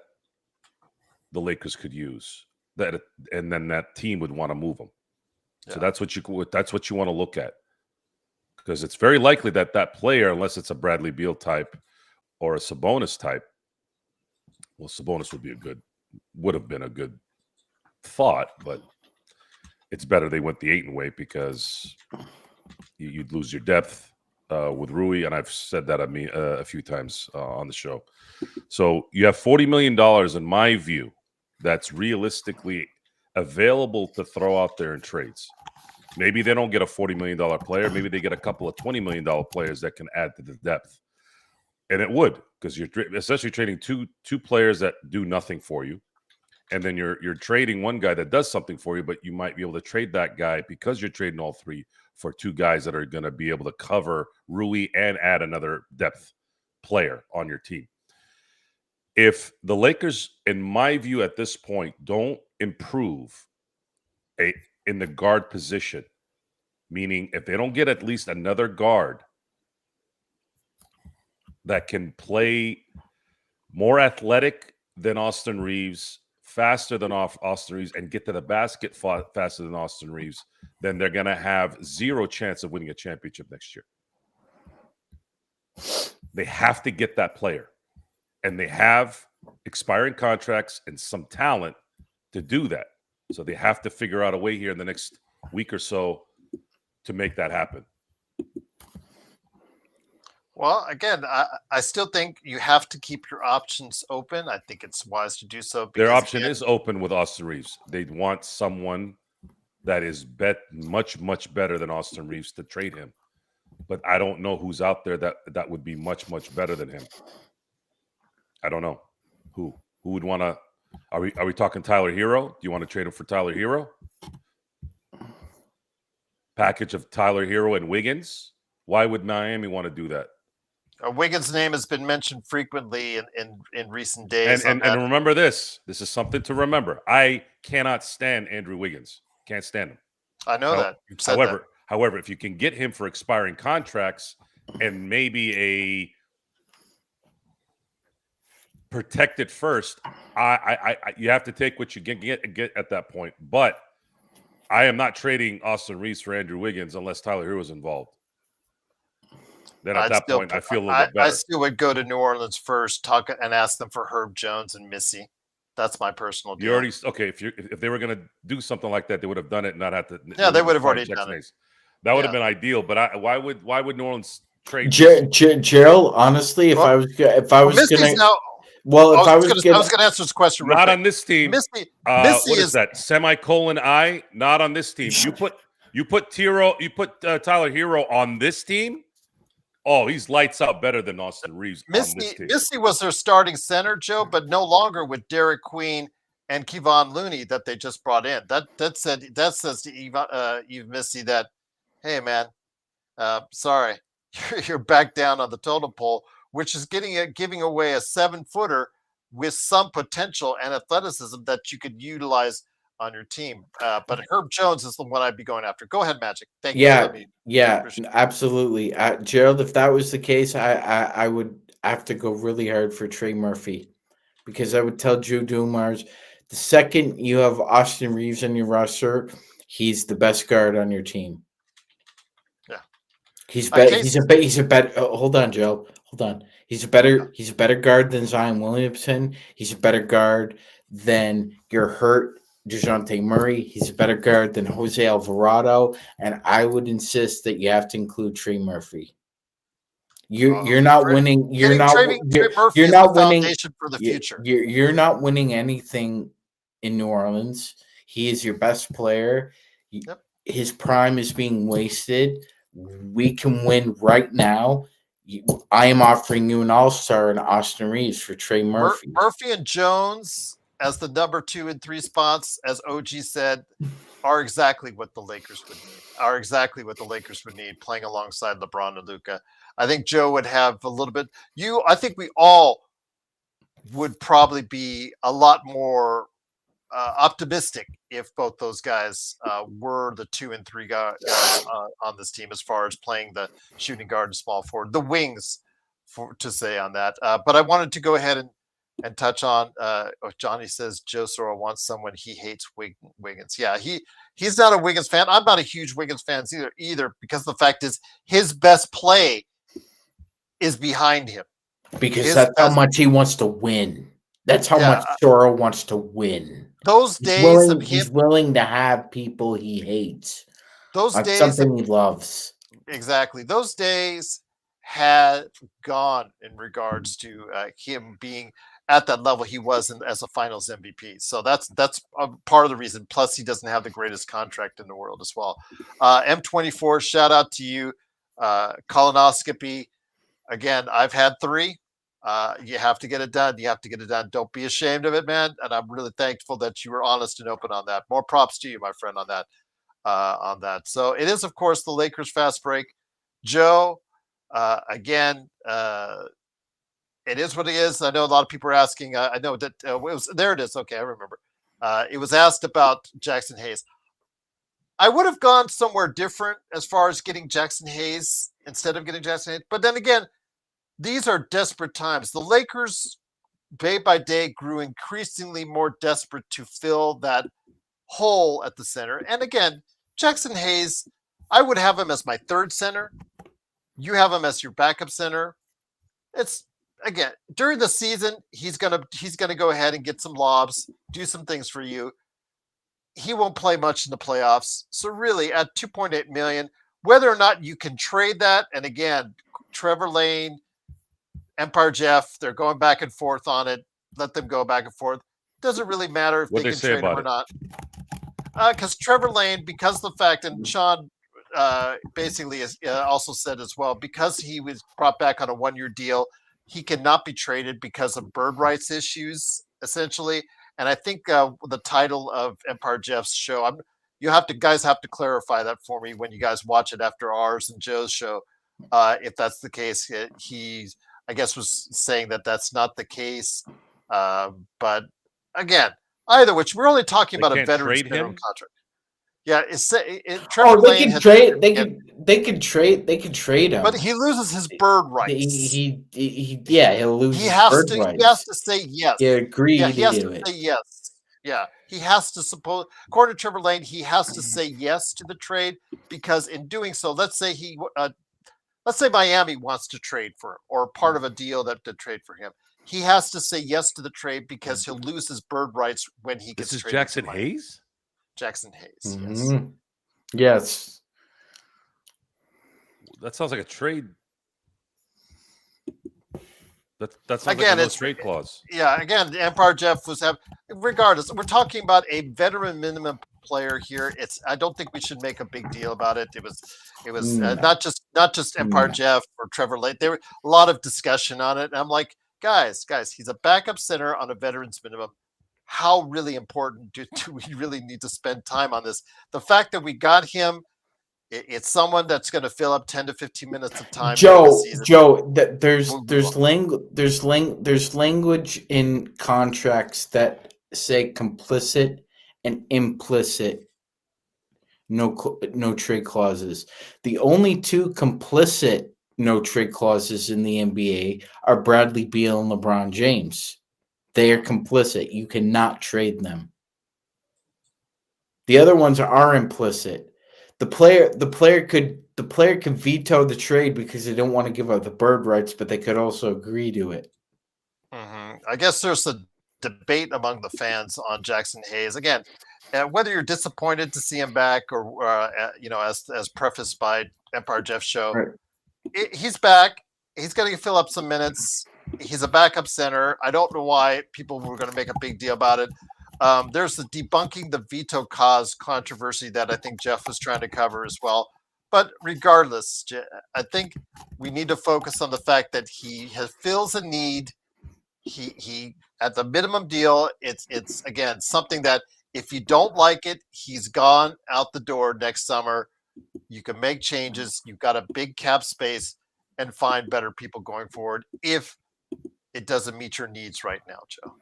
Speaker 3: the Lakers could use? And then that team would want to move them. Yeah. So that's what you want to look at, because it's very likely that that player, unless it's a Bradley Beal type or a Sabonis type, well, Sabonis would have been a good thought, but it's better they went the Ayton way, because you'd lose your depth with Rui, and I've said that a few times on the show. So you have $40 million, in my view, that's realistically available to throw out there in trades. Maybe they don't get a $40 million player. Maybe they get a couple of $20 million players that can add to the depth. And it would, because you're essentially trading two players that do nothing for you. And then you're trading one guy that does something for you, but you might be able to trade that guy, because you're trading all three, for two guys that are going to be able to cover Rui and add another depth player on your team. If the Lakers, in my view, at this point, don't improve in the guard position, meaning if they don't get at least another guard that can play more athletic than Austin Reeves, faster than Austin Reeves, and get to the basket faster than Austin Reeves, then they're going to have zero chance of winning a championship next year. They have to get that player. And they have expiring contracts and some talent to do that. So they have to figure out a way here in the next week or so to make that happen.
Speaker 1: Well, again, I still think you have to keep your options open. I think it's wise to do so.
Speaker 3: Their option is open with Austin Reeves. They want someone that is much, much better than Austin Reeves to trade him. But I don't know who's out there that would be much, much better than him. I don't know. Who would want to? Are we talking Tyler Hero? Do you want to trade him for Tyler Hero? Package of Tyler Hero and Wiggins? Why would Miami want to do that?
Speaker 1: Wiggins' name has been mentioned frequently in recent days.
Speaker 3: And remember this. This is something to remember. I cannot stand Andrew Wiggins. Can't stand him.
Speaker 1: I know that.
Speaker 3: However, if you can get him for expiring contracts and maybe a protected first, you have to take what you get at that point. But I am not trading Austin Reeves for Andrew Wiggins unless Tyler Hero is involved. Then at that point, I feel a little bit better.
Speaker 1: I still would go to New Orleans first, talk and ask them for Herb Jones and Missy. That's my personal deal.
Speaker 3: You already if they were going to do something like that, they would have done it and not have to.
Speaker 1: Yeah, they would have already done it.
Speaker 3: That would have been ideal. But why would New Orleans trade?
Speaker 2: Gerald, honestly, I was going to
Speaker 1: answer this question.
Speaker 3: Not on this team.
Speaker 1: Missy
Speaker 3: what is that? Semicolon I. Not on this team. You put Tyler Hero on this team. Oh, he's lights out better than Austin Reeves.
Speaker 1: Missy was their starting center, Joe, but no longer with Derek Queen and Kevon Looney that they just brought in. That says to Eve Missy that, hey man, sorry, you're back down on the totem pole, which is giving away a 7-footer with some potential and athleticism that you could utilize on your team. But Herb Jones is the one I'd be going after. Go ahead, Magic. Thank you.
Speaker 2: Yeah, absolutely. Gerald, if that was the case, I would have to go really hard for Trey Murphy, because I would tell Drew Dumars, the second you have Austin Reeves on your roster, he's the best guard on your team.
Speaker 1: Yeah.
Speaker 2: He's a better hold on, Joe. Hold on. He's a better guard than Zion Williamson. He's a better guard than your hurt DeJounte Murray. He's a better guard than Jose Alvarado, and I would insist that you have to include Trey Murphy. You're not winning. You're not winning
Speaker 1: for the future.
Speaker 2: You're not winning anything in New Orleans. He is your best player.
Speaker 1: Yep.
Speaker 2: His prime is being wasted. We can win right now. I am offering you an all-star in Austin Reeves for Trey Murphy.
Speaker 1: Murphy and Jones as the number 2 and 3 spots, as OG said, are exactly what the Lakers would need. Playing alongside LeBron and Luka. I think Joe would have a little bit. I think we all would probably be a lot more optimistic if both those guys were the 2 and 3 guys on this team as far as playing the shooting guard and small forward, the wings, to say on that. But I wanted to go ahead and touch on. Johnny says Joe Soro wants someone he hates Wiggins. Yeah, he's not a Wiggins fan. I'm not a huge Wiggins fan either because the fact is his best play is behind him.
Speaker 2: Because that's how much he wants to win. That's how much Soro wants to win.
Speaker 1: Those days
Speaker 2: he's willing to have people he hates.
Speaker 1: Those days,
Speaker 2: something he loves.
Speaker 1: Exactly. Those days had gone in regards to him being at that level he was as a Finals MVP. So that's part of the reason. Plus, he doesn't have the greatest contract in the world as well. M24, shout out to you. Colonoscopy. Again, I've had 3. You have to get it done. You have to get it done. Don't be ashamed of it, man. And I'm really thankful that you were honest and open on that. More props to you, my friend, on that. So it is, of course, the Lakers fast break. Joe, again, it is what it is. I know a lot of people are asking. I know that there it is. Okay, I remember. It was asked about Jaxson Hayes. I would have gone somewhere different as far as getting Jaxson Hayes instead of getting Jaxson Hayes. But then again, these are desperate times. The Lakers, day by day, grew increasingly more desperate to fill that hole at the center. And again, Jaxson Hayes, I would have him as my 3rd center. You have him as your backup center. It's, again, during the season, he's gonna go ahead and get some lobs, do some things for you. He won't play much in the playoffs. So really, at $2.8 million, whether or not you can trade that, and again, Trevor Lane, Empire Jeff, they're going back and forth on it. Let them go back and forth. Doesn't really matter if they can trade him or not. Because Trevor Lane, because of the fact, and Sean basically also said as well, because he was brought back on a 1-year deal, he cannot be traded because of bird rights issues, essentially. And I think the title of Empire Jeff's show, guys have to clarify that for me when you guys watch it after ours and Joe's show. If that's the case, he, I guess, was saying that that's not the case. But again, either which, we're only talking about a veteran's minimum contract. Yeah, Trevor Lane
Speaker 2: they could trade him,
Speaker 1: but he loses his bird rights.
Speaker 2: He'll lose.
Speaker 1: He has to say yes.
Speaker 2: He agreed.
Speaker 1: Yeah, he has to say yes. Yeah, he has to according to Trevor Lane, he has to say yes to the trade because in doing so, let's say Miami wants to trade for him or part of a deal to trade for him. He has to say yes to the trade because he'll lose his bird rights when he gets traded.
Speaker 3: This is Jaxson Hayes?
Speaker 1: Jaxson Hayes,
Speaker 2: mm-hmm. Yes.
Speaker 3: That sounds like a trade. That sounds like a trade clause.
Speaker 1: Yeah, again, the Empire Jeff regardless, we're talking about a veteran minimum player here. I don't think we should make a big deal about it. It was not just Empire Jeff or Trevor Lane. There was a lot of discussion on it. And I'm like, guys, he's a backup center on a veteran's minimum. How really important do we really need to spend time on this? The fact that we got him, it's someone that's going to fill up 10 to 15 minutes of time.
Speaker 2: Joe, there's language in contracts that say complicit and implicit no trade clauses. The only 2 complicit no trade clauses in the NBA are Bradley Beal and LeBron James. They are complicit. You cannot trade them. The other ones are implicit. The player could veto the trade because they don't want to give up the bird rights, but they could also agree to it.
Speaker 1: Mm-hmm. I guess there's a debate among the fans on Jaxson Hayes again. Whether you're disappointed to see him back or as prefaced by Empire Jeff show, right. He's back. He's going to fill up some minutes. He's a backup center. I don't know why people were going to make a big deal about it. There's the debunking the veto cause controversy that I think Jeff was trying to cover as well. But regardless, I think we need to focus on the fact that he fills a need. He at the minimum deal, it's again something that if you don't like it, he's gone out the door next summer. You can make changes. You've got a big cap space. and find better people going forward if it doesn't meet your needs right now, Joe.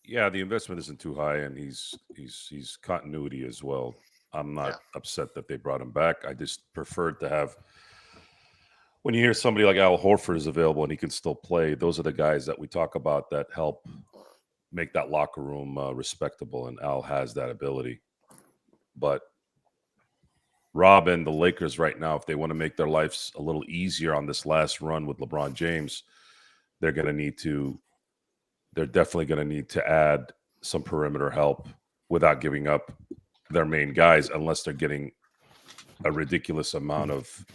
Speaker 3: Yeah, the investment isn't too high, and he's continuity as well. I'm not upset that they brought him back. I just preferred to have, when you hear somebody like Al Horford is available and he can still play, those are the guys that we talk about that help make that locker room respectable, and Al has that ability. But Rob and the Lakers right now, if they want to make their lives a little easier on this last run with LeBron James, they're definitely going to need to add some perimeter help without giving up their main guys, unless they're getting a ridiculous amount of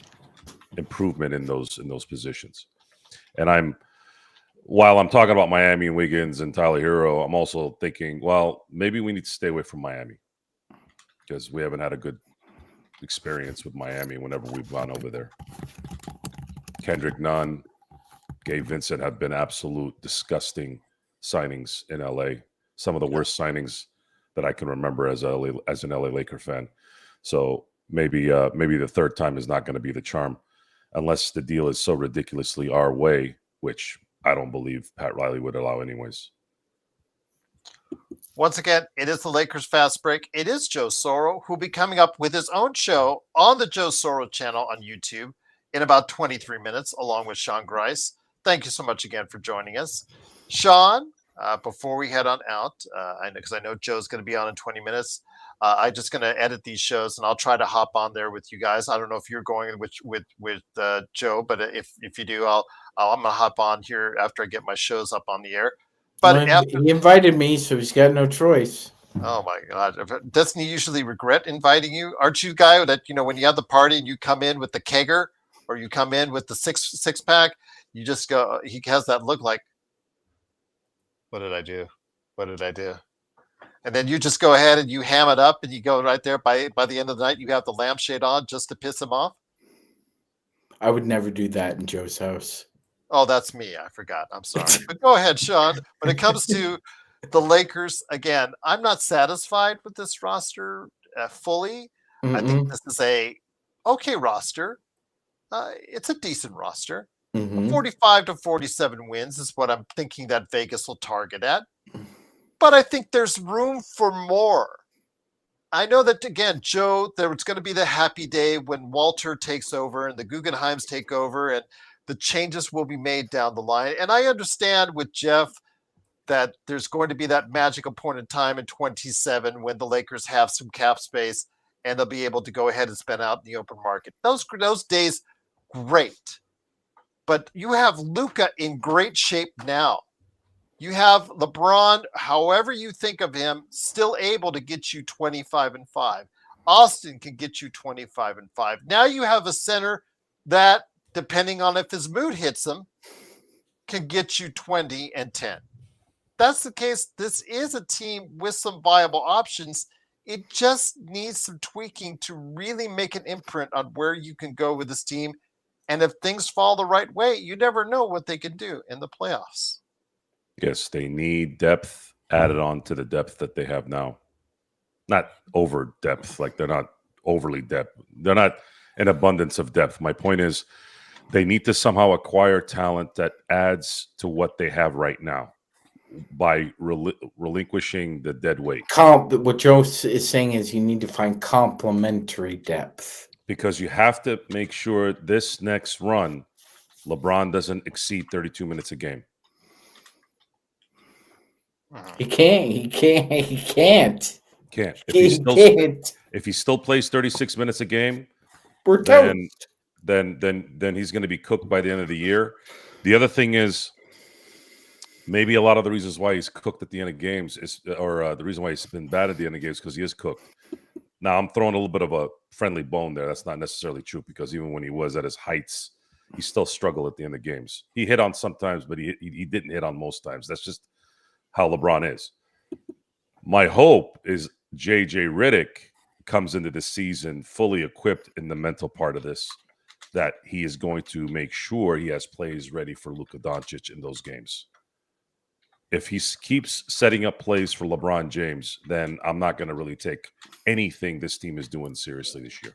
Speaker 3: improvement in those positions. And while I'm talking about Miami and Wiggins and Tyler Hero, I'm also thinking, well, maybe we need to stay away from Miami because we haven't had a good experience with Miami whenever we've gone over there. Kendrick Nunn, Gabe Vincent have been absolute disgusting signings in LA. Some of the worst signings that I can remember as an LA Laker fan. So maybe the third time is not going to be the charm, unless the deal is so ridiculously our way, which I don't believe Pat Riley would allow anyways.
Speaker 1: Once again, it is the Lakers Fast Break. It is Joe Soro, who'll be coming up with his own show on the Joe Soro channel on YouTube in about 23 minutes, along with Sean Grice. Thank you so much again for joining us. Sean, before we head on out, because I know Joe's going to be on in 20 minutes, I'm just going to edit these shows, and I'll try to hop on there with you guys. I don't know if you're going with Joe, but if you do, I'm going to hop on here after I get my shows up on the air. But
Speaker 2: he invited me, so he's got no choice.
Speaker 1: Oh my God! Doesn't he usually regret inviting you? Aren't you a guy that, when you have the party and you come in with the kegger or you come in with the six pack, you just go? He has that look like, what did I do? What did I do? And then you just go ahead and you ham it up and you go right there. By the end of the night, you have the lampshade on just to piss him off.
Speaker 2: I would never do that in Joe's house.
Speaker 1: Oh, that's me. I forgot. I'm sorry. But go ahead, Sean. When it comes to the Lakers, again, I'm not satisfied with this roster fully. Mm-hmm. I think this is a okay roster. It's a decent roster. Mm-hmm. 45 to 47 wins is what I'm thinking that Vegas will target at. But I think there's room for more. I know that, again, Joe, there's going to be the happy day when Walter takes over and the Guggenheims take over and the changes will be made down the line. And I understand with Jeff that there's going to be that magical point in time in 27 when the Lakers have some cap space and they'll be able to go ahead and spend out in the open market. Those days, great. But you have Luka in great shape now. You have LeBron, however you think of him, still able to get you 25-5. Austin can get you 25-5. Now you have a center that, depending on if his mood hits him, can get you 20-10. That's the case. This is a team with some viable options. It just needs some tweaking to really make an imprint on where you can go with this team. And if things fall the right way, you never know what they can do in the playoffs.
Speaker 3: Yes, they need depth added on to the depth that they have now. Not over depth, like they're not overly depth. They're not an abundance of depth. My point is they need to somehow acquire talent that adds to what they have right now by relinquishing the dead weight.
Speaker 2: What Joe is saying is you need to find complementary depth.
Speaker 3: Because you have to make sure this next run, LeBron doesn't exceed 32 minutes a game.
Speaker 2: He can't.
Speaker 3: If he still plays 36 minutes a game, then he's going to be cooked by the end of the year. The other thing is, maybe a lot of the reasons why he's cooked at the end of games is, or the reason why he's been bad at the end of games, because he is cooked. Now, I'm throwing a little bit of a friendly bone there. That's not necessarily true, because even when he was at his heights, he still struggled at the end of games. He hit on sometimes, but he didn't hit on most times. That's just how LeBron is. My hope is JJ Redick comes into the season fully equipped in the mental part of this, that he is going to make sure he has plays ready for Luka Doncic in those games. If he keeps setting up plays for LeBron James, then I'm not going to really take anything this team is doing seriously this year.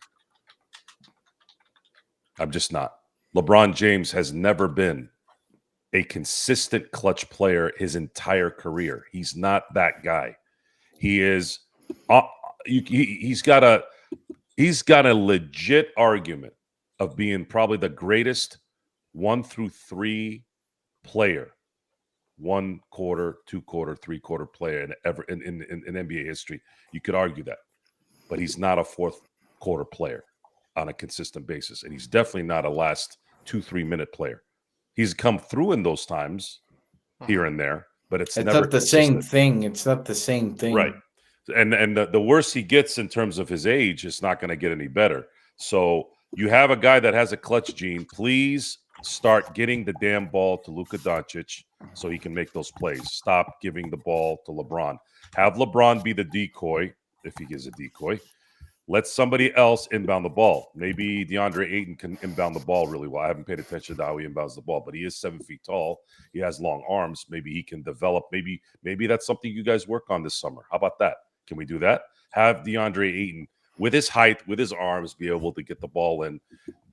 Speaker 3: I'm just not. LeBron James has never been a consistent clutch player his entire career. He's not that guy. He is. He's got a legit argument of being probably the greatest 1 through 3 player, 1 quarter, 2 quarter, 3 quarter player in NBA history. You could argue that, but he's not a 4th quarter player on a consistent basis, and he's definitely not a last 2-3 minute player. He's come through in those times here and there, but it's never
Speaker 2: not the same thing. It's not the same thing,
Speaker 3: right? And the worse he gets in terms of his age, it's not going to get any better. So you have a guy that has a clutch gene. Please start getting the damn ball to Luka Doncic so he can make those plays. Stop giving the ball to LeBron. Have LeBron be the decoy, if he is a decoy. Let somebody else inbound the ball. Maybe Deandre Ayton can inbound the ball really well. I haven't paid attention to how he inbounds the ball, but he is 7 feet tall. He has long arms. Maybe he can develop. Maybe that's something you guys work on this summer. How about that? Can we do that? Have Deandre Ayton, with his height, with his arms, be able to get the ball in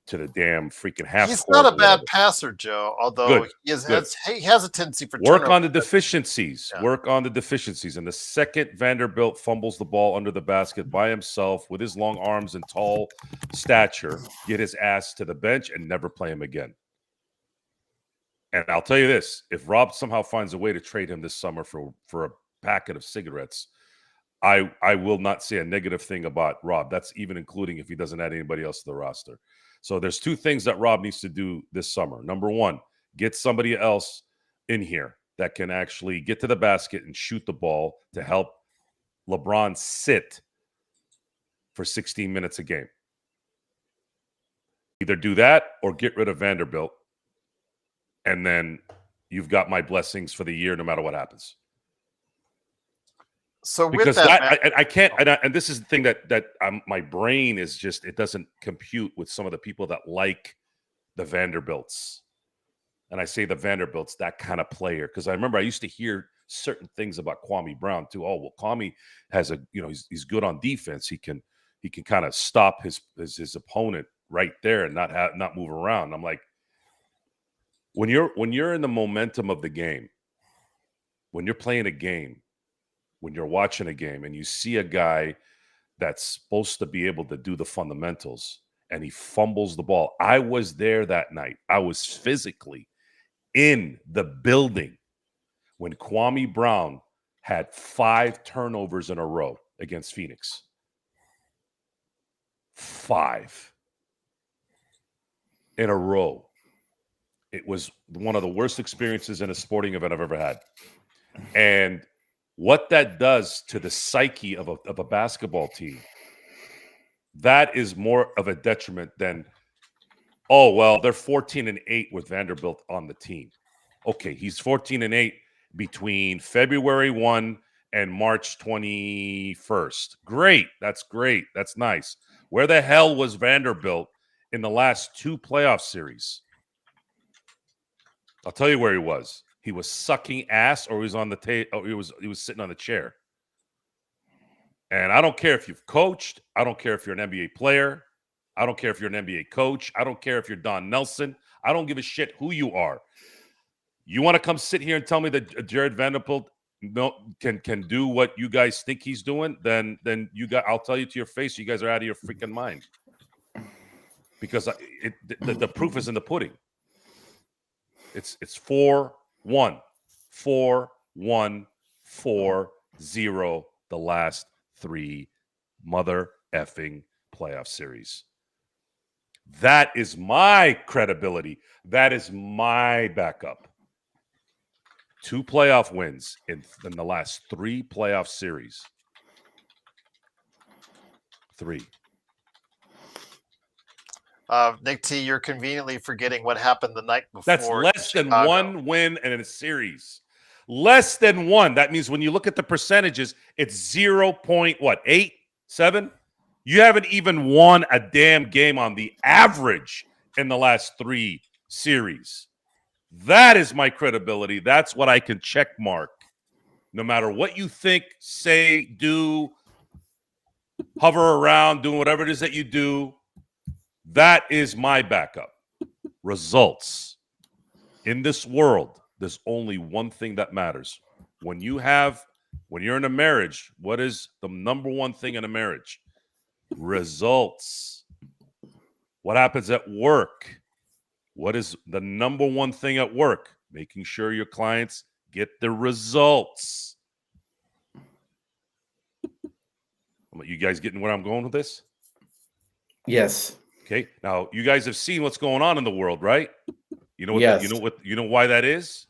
Speaker 3: to the damn freaking half.
Speaker 1: He's not a bad passer, Joe, although he has a tendency for
Speaker 3: work on the deficiencies.
Speaker 1: Yeah.
Speaker 3: Work on the deficiencies. And the second Vanderbilt fumbles the ball under the basket by himself with his long arms and tall stature, get his ass to the bench and never play him again. And I'll tell you this, if Rob somehow finds a way to trade him this summer for a packet of cigarettes, I will not say a negative thing about Rob. That's even including if he doesn't add anybody else to the roster. So there's 2 things that Rob needs to do this summer. Number 1, get somebody else in here that can actually get to the basket and shoot the ball to help LeBron sit for 16 minutes a game. Either do that or get rid of Vanderbilt, and then you've got my blessings for the year no matter what happens.
Speaker 1: So
Speaker 3: because
Speaker 1: with that,
Speaker 3: I can't, and this is the thing that my brain is just, it doesn't compute with some of the people that like the Vanderbilts. And I say the Vanderbilts, that kind of player, because I remember I used to hear certain things about Kwame Brown too. Oh, well, Kwame has he's good on defense. He can kind of stop his opponent right there and not move around. I'm like, when you're in the momentum of the game, when you're playing a game, when you're watching a game and you see a guy that's supposed to be able to do the fundamentals and he fumbles the ball. I was there that night. I was physically in the building when Kwame Brown had 5 turnovers in a row against Phoenix. 5 in a row. It was one of the worst experiences in a sporting event I've ever had. And what that does to the psyche of a basketball team, that is more of a detriment than, oh, well, they're 14-8 with Vanderbilt on the team. Okay, he's 14-8 between February 1 and March 21st. Great. That's great. That's nice. Where the hell was Vanderbilt in the last 2 playoff series? I'll tell you where he was. He was sucking ass, or he was on the he was sitting on the chair. And I don't care if you've coached. I don't care if you're an NBA player. I don't care if you're an NBA coach. I don't care if you're Don Nelson. I don't give a shit who you are. You want to come sit here and tell me that Jared Vanderbilt can do what you guys think he's doing? Then I'll tell you to your face, you guys are out of your freaking mind. Because the proof is in the pudding. It's 4-1, 4-1, 4-0 the last 3 mother effing playoff series. That is my credibility. That is my backup. 2 playoff wins in the last 3 playoff series. 3.
Speaker 1: Nick T, you're conveniently forgetting what happened the night before.
Speaker 3: That's less than 1 win in a series. Less than 1. That means when you look at the percentages, it's 0.8, 7. You haven't even won a damn game on the average in the last 3 series. That is my credibility. That's what I can check mark. No matter what you think, say, do, hover around, doing whatever it is that you do, That is my backup. Results. In this world, there's only one thing that matters. When you're in a marriage, what is the number one thing in a marriage? Results. What happens at work? What is the number one thing at work? Making sure your clients get the results. You guys getting where I'm going with this?
Speaker 2: Yes.
Speaker 3: Okay. Now you guys have seen what's going on in the world, right? You know what?
Speaker 2: Yes.
Speaker 3: You know why that is?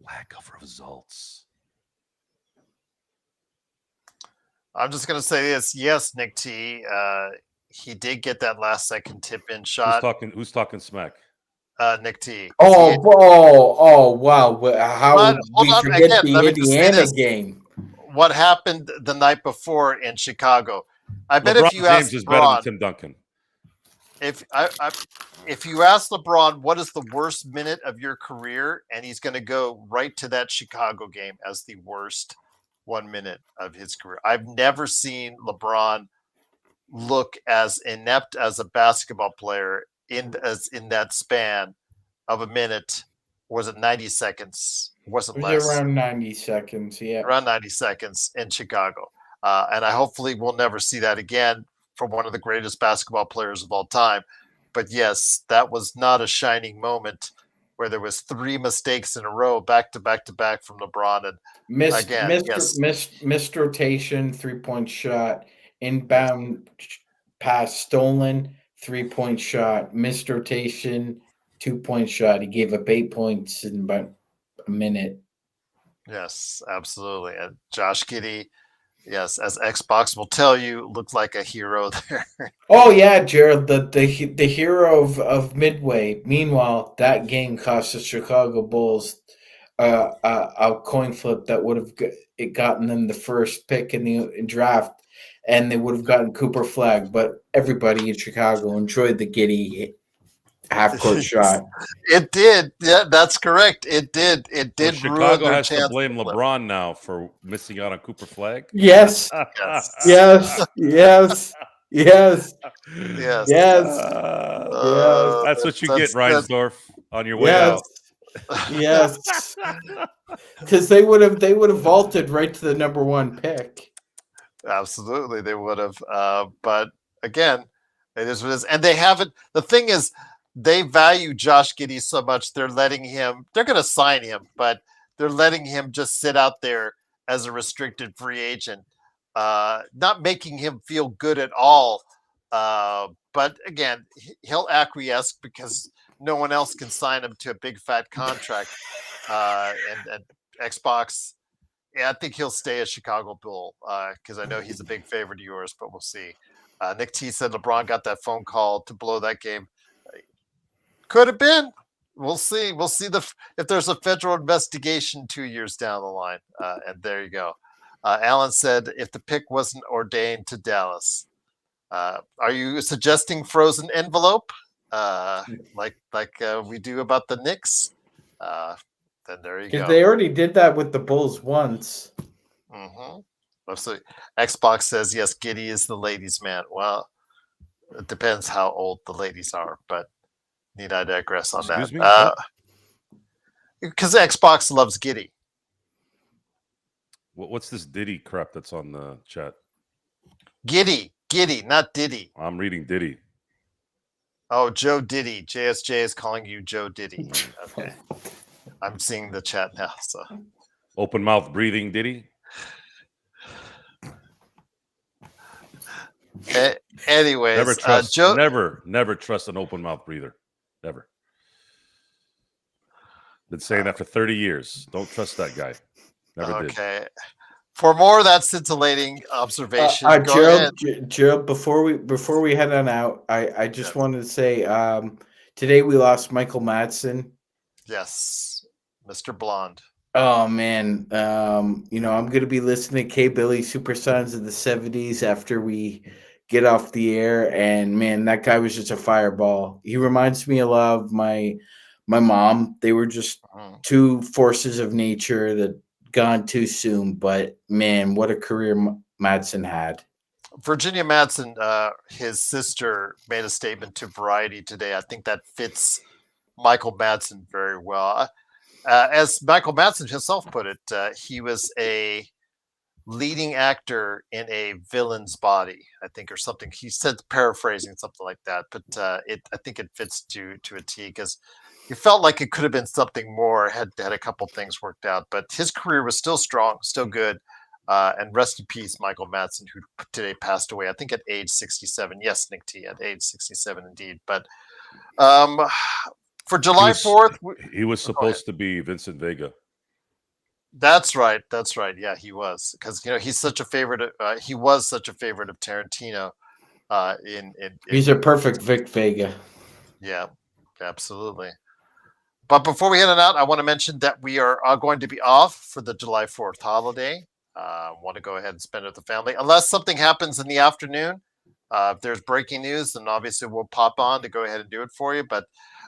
Speaker 3: Lack of results.
Speaker 1: I'm just going to say this. Yes, Nick T. He did get that last second tip in shot.
Speaker 3: Who's talking smack?
Speaker 1: Nick T.
Speaker 2: Oh, wow. How
Speaker 1: But,
Speaker 2: we
Speaker 1: hold on,
Speaker 2: forget
Speaker 1: again, let
Speaker 2: the
Speaker 1: me just say
Speaker 2: Indiana
Speaker 1: this.
Speaker 2: game?
Speaker 1: What happened the night before in Chicago? I bet
Speaker 3: LeBron
Speaker 1: if you ask
Speaker 3: James is better than
Speaker 1: LeBron,
Speaker 3: Tim Duncan.
Speaker 1: if you ask LeBron what is the worst minute of your career, and he's going to go right to that Chicago game as the worst 1 minute of his career. I've never seen LeBron look as inept as a basketball player in that span of a minute. Was it 90 seconds? Wasn't
Speaker 2: It was
Speaker 1: less.
Speaker 2: around 90 seconds, yeah.
Speaker 1: Around 90 seconds in Chicago. And I hopefully will never see that again from one of the greatest basketball players of all time. But yes, that was not a shining moment where there was 3 mistakes in a row, back to back to back from LeBron. And
Speaker 2: missed rotation, 3-point shot, inbound pass stolen, 3-point shot, missed rotation, 2-point shot. He gave up 8 points in about a minute.
Speaker 1: Yes, absolutely. And Josh Giddey, yes, as Xbox will tell you, looked like a hero there.
Speaker 2: Oh yeah, Gerald, the hero of Midway. Meanwhile, that game cost the Chicago Bulls a coin flip that would have gotten them the first pick in the draft, and they would have gotten Cooper Flag. But everybody in Chicago enjoyed the Giddey half-court shot.
Speaker 1: It did. Yeah, that's correct. It did. It did.
Speaker 3: Well, Chicago has to blame LeBron now for missing out on Cooper Flag.
Speaker 2: Yes. Yes. Yes. Yes.
Speaker 1: Yes.
Speaker 2: Yes.
Speaker 3: That's what you get, Reinsdorf, on your way out.
Speaker 2: Yes. Because they would have vaulted right to the number 1 pick.
Speaker 1: Absolutely, they would have. But again, it is what it is. And they haven't. The thing is, they value Josh Giddey so much, they're letting him. They're going to sign him, but they're letting him just sit out there as a restricted free agent, not making him feel good at all. But again, he'll acquiesce because no one else can sign him to a big fat contract. And Xbox, yeah, I think he'll stay a Chicago Bull because I know he's a big favorite of yours, but we'll see. Nick T said LeBron got that phone call to blow that game. Could have been. We'll see. We'll see if there's a federal investigation 2 years down the line. And there you go. Alan said if the pick wasn't ordained to Dallas. Are you suggesting frozen envelope like we do about the Knicks? Then there you go.
Speaker 2: Because they already did that with the Bulls once.
Speaker 1: Mm-hmm. So Xbox says yes, Giddey is the ladies' man. Well, it depends how old the ladies are, but need I digress on
Speaker 3: Excuse
Speaker 1: that?
Speaker 3: me?
Speaker 1: Because Xbox loves Giddey.
Speaker 3: What's this Diddy crap that's on the chat?
Speaker 1: Giddy, not Diddy.
Speaker 3: I'm reading Diddy.
Speaker 1: Oh, Joe Diddy. JSJ is calling you Joe Diddy. Okay. I'm seeing the chat now. So
Speaker 3: open mouth breathing Diddy.
Speaker 1: Anyways,
Speaker 3: never trust.
Speaker 1: Joe.
Speaker 3: Never trust an open mouth breather. Never. Been saying that for 30 years. Don't trust that guy. Never did.
Speaker 1: Okay. For more of that scintillating observation,
Speaker 2: Gerald, before we head on out, I just wanted to say today we lost Michael Madsen.
Speaker 1: Yes, Mr. Blonde.
Speaker 2: Oh man, I'm gonna be listening to K Billy Super Sons of the '70s after we get off the air, and man, that guy was just a fireball. He reminds me a lot of my mom. They were just two forces of nature that gone too soon, but man, what a career Madsen had.
Speaker 1: Virginia Madsen, his sister, made a statement to Variety today. I think that fits Michael Madsen very well. As Michael Madsen himself put it, he was a leading actor in a villain's body, I think, or something. He said, paraphrasing something like that, but I think it fits to a T, because he felt like it could have been something more had a couple things worked out. But his career was still strong, still good. And rest in peace, Michael Madsen, who today passed away, I think at age 67. Yes, Nick T, at age 67, indeed. But for July 4th,
Speaker 3: he was supposed to be Vincent Vega.
Speaker 1: That's right. That's right. Yeah, he was, because he's such a favorite. He was such a favorite of Tarantino.
Speaker 2: He's a perfect Vic Vega.
Speaker 1: Yeah, absolutely. But before we head on out, I want to mention that we are going to be off for the July 4th holiday. Want to go ahead and spend it with the family, unless something happens in the afternoon. If there's breaking news, then obviously we'll pop on to go ahead and do it for you. But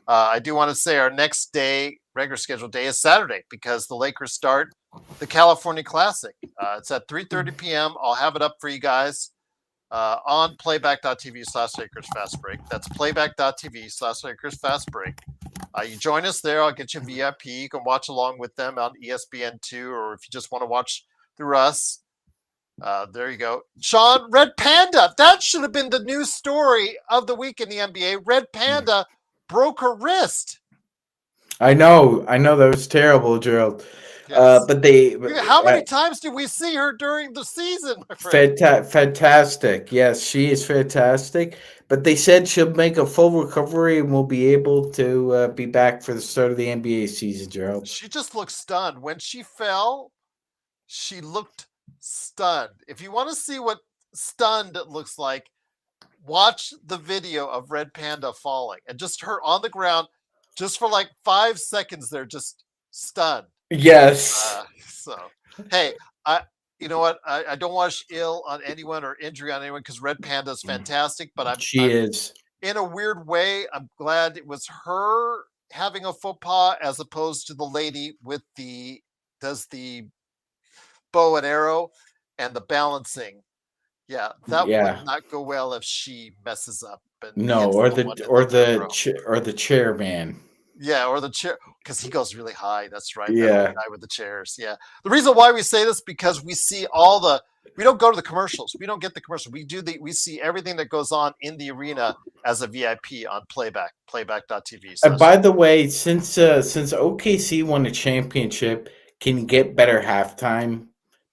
Speaker 1: I do want to say our next day, regular scheduled day, is Saturday, because the Lakers start the California Classic. It's at 3:30 p.m. I'll have it up for you guys on playback.tv/Lakers Fast Break. That's playback.tv/Lakers Fast Break. You join us there. I'll get you VIP. You can watch along with them on ESPN2, or if you just want to watch through us, there you go. Sean, Red Panda. That should have been the news story of the week in the NBA. Red Panda broke her wrist.
Speaker 2: I know. That was terrible, Gerald.
Speaker 1: Yes.
Speaker 2: But they.
Speaker 1: How many times did we see her during the season, my friend?
Speaker 2: Fantastic. Yes, she is fantastic. But they said she'll make a full recovery and will be able to be back for the start of the NBA season, Gerald.
Speaker 1: She just looked stunned. When she fell, she looked stunned. If you want to see what stunned looks like, watch the video of Red Panda falling and just her on the ground, just for like 5 seconds there, just stunned.
Speaker 2: Yes.
Speaker 1: So, hey, you know what? I don't wish ill on anyone or injury on anyone, because Red Panda is fantastic. But
Speaker 2: she is.
Speaker 1: In a weird way, I'm glad it was her having a faux pas as opposed to the lady with does the bow and arrow and the balancing. Yeah, that would not go well if she messes up.
Speaker 2: No, or the chairman.
Speaker 1: Yeah, or the chair, because he goes really high. That's right.
Speaker 2: Yeah,
Speaker 1: that guy with the chairs. Yeah. The reason why we say this, because we see we don't go to the commercials. We don't get the commercial. We see everything that goes on in the arena as a VIP on playback.tv.
Speaker 2: And by the way, since OKC won a championship, can you get better halftime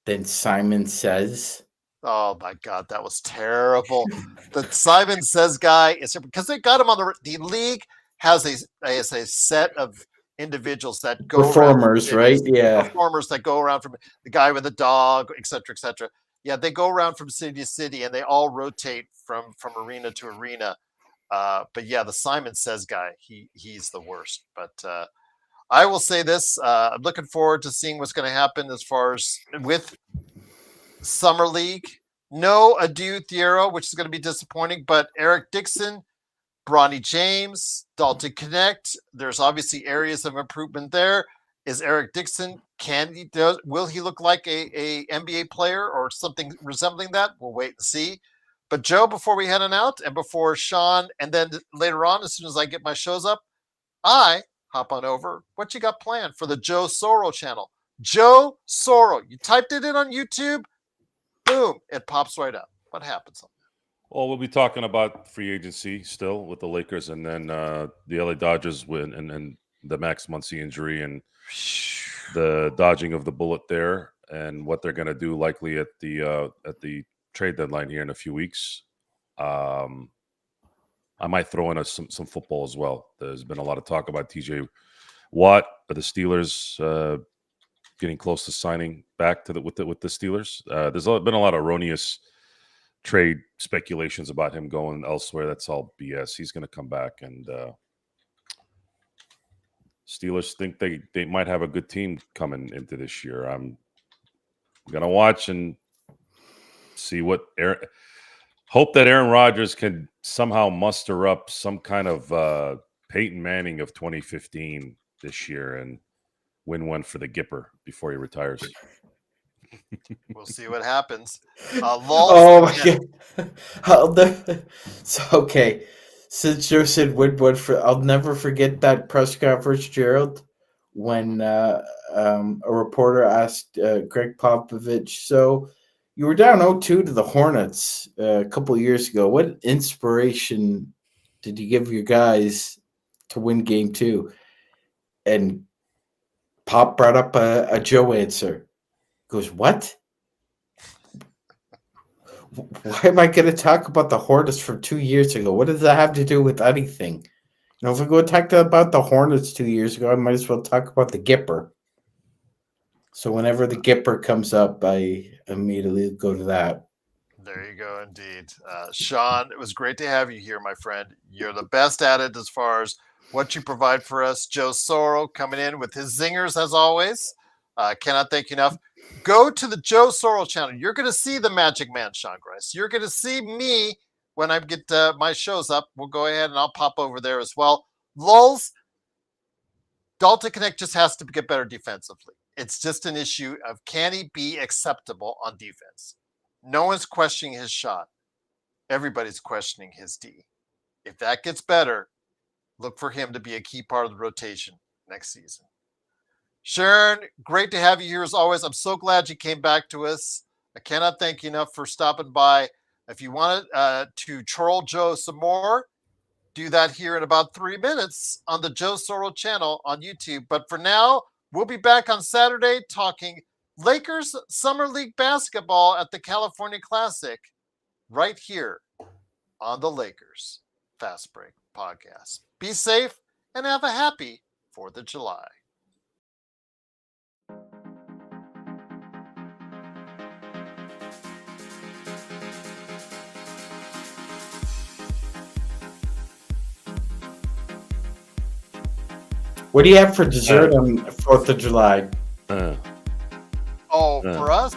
Speaker 2: than Simon Says?
Speaker 1: Oh my God, that was terrible. The Simon Says guy is, because they got him on the league has a set of individuals that go
Speaker 2: performers, right? Yeah,
Speaker 1: performers that go around, from the guy with the dog, etc., etc. Yeah, they go around from city to city, and they all rotate from arena to arena. But yeah, the Simon Says guy, he's the worst. But I will say this: I'm looking forward to seeing what's going to happen as far as with Summer League. No Adu Thiero, which is going to be disappointing, but Eric Dixon, Bronny James, Dalton Connect. There's obviously areas of improvement there. Is Eric Dixon, will he look like a NBA player or something resembling that? We'll wait and see. But Joe, before we head on out, and before Sean, and then later on, as soon as I get my shows up, I hop on over. What you got planned for the Joe Soro channel? Joe Soro. You typed it in on YouTube, boom, it pops right up. What happens on that?
Speaker 3: Well, we'll be talking about free agency still with the Lakers, and then the LA Dodgers win, and the Max Muncy injury, and the dodging of the bullet there, and what they're going to do likely at the trade deadline here in a few weeks. I might throw in some football as well. There's been a lot of talk about TJ Watt, the Steelers getting close to signing back with the Steelers. There's been a lot of erroneous trade speculations about him going elsewhere. That's all BS. He's going to come back, and Steelers think they might have a good team coming into this year. I'm going to watch and see hope that Aaron Rodgers can somehow muster up some kind of Peyton Manning of 2015 this year and win one for the Gipper before he retires.
Speaker 1: We'll see what happens.
Speaker 2: Oh
Speaker 1: Lulz,
Speaker 2: my
Speaker 1: again,
Speaker 2: god! I'll never, so okay, since Joe said Woodward, I'll never forget that press conference, Gerald, when a reporter asked Greg Popovich, "So you were down 0-2 to the Hornets a couple years ago. What inspiration did you give your guys to win Game 2?" And Pop brought up a Joe answer. He goes, "What? Why am I going to talk about the Hornets from 2 years ago? What does that have to do with anything? You know, if we go talk about the Hornets 2 years ago, I might as well talk about the Gipper." So whenever the Gipper comes up, I immediately go to that.
Speaker 1: there you go, indeed. Sean, it was great to have you here, my friend. You're the best at it as far as what you provide for us. Joe Soro coming in with his zingers as always. Cannot thank you enough. Go to the Joe Soro channel. You're going to see the Magic Man, Sean Grice. You're going to see me when I get my shows up. We'll go ahead and I'll pop over there as well. Lulz, Dalton Connect just has to get better defensively. It's just an issue of can he be acceptable on defense? No one's questioning his shot. Everybody's questioning his D. If that gets better, look for him to be a key part of the rotation next season. Sharon, great to have you here as always. I'm so glad you came back to us. I cannot thank you enough for stopping by. If you want to troll Joe some more, do that here in about 3 minutes on the Joe Soro channel on YouTube. But for now, we'll be back on Saturday talking Lakers Summer League basketball at the California Classic right here on the Lakers Fast Break podcast. Be safe and have a happy 4th of July.
Speaker 2: What do you have for dessert on 4th of July?
Speaker 1: For us,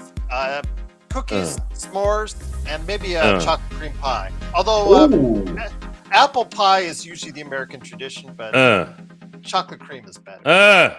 Speaker 1: cookies, s'mores, and maybe a chocolate cream pie. Although apple pie is usually the American tradition, but chocolate cream is better.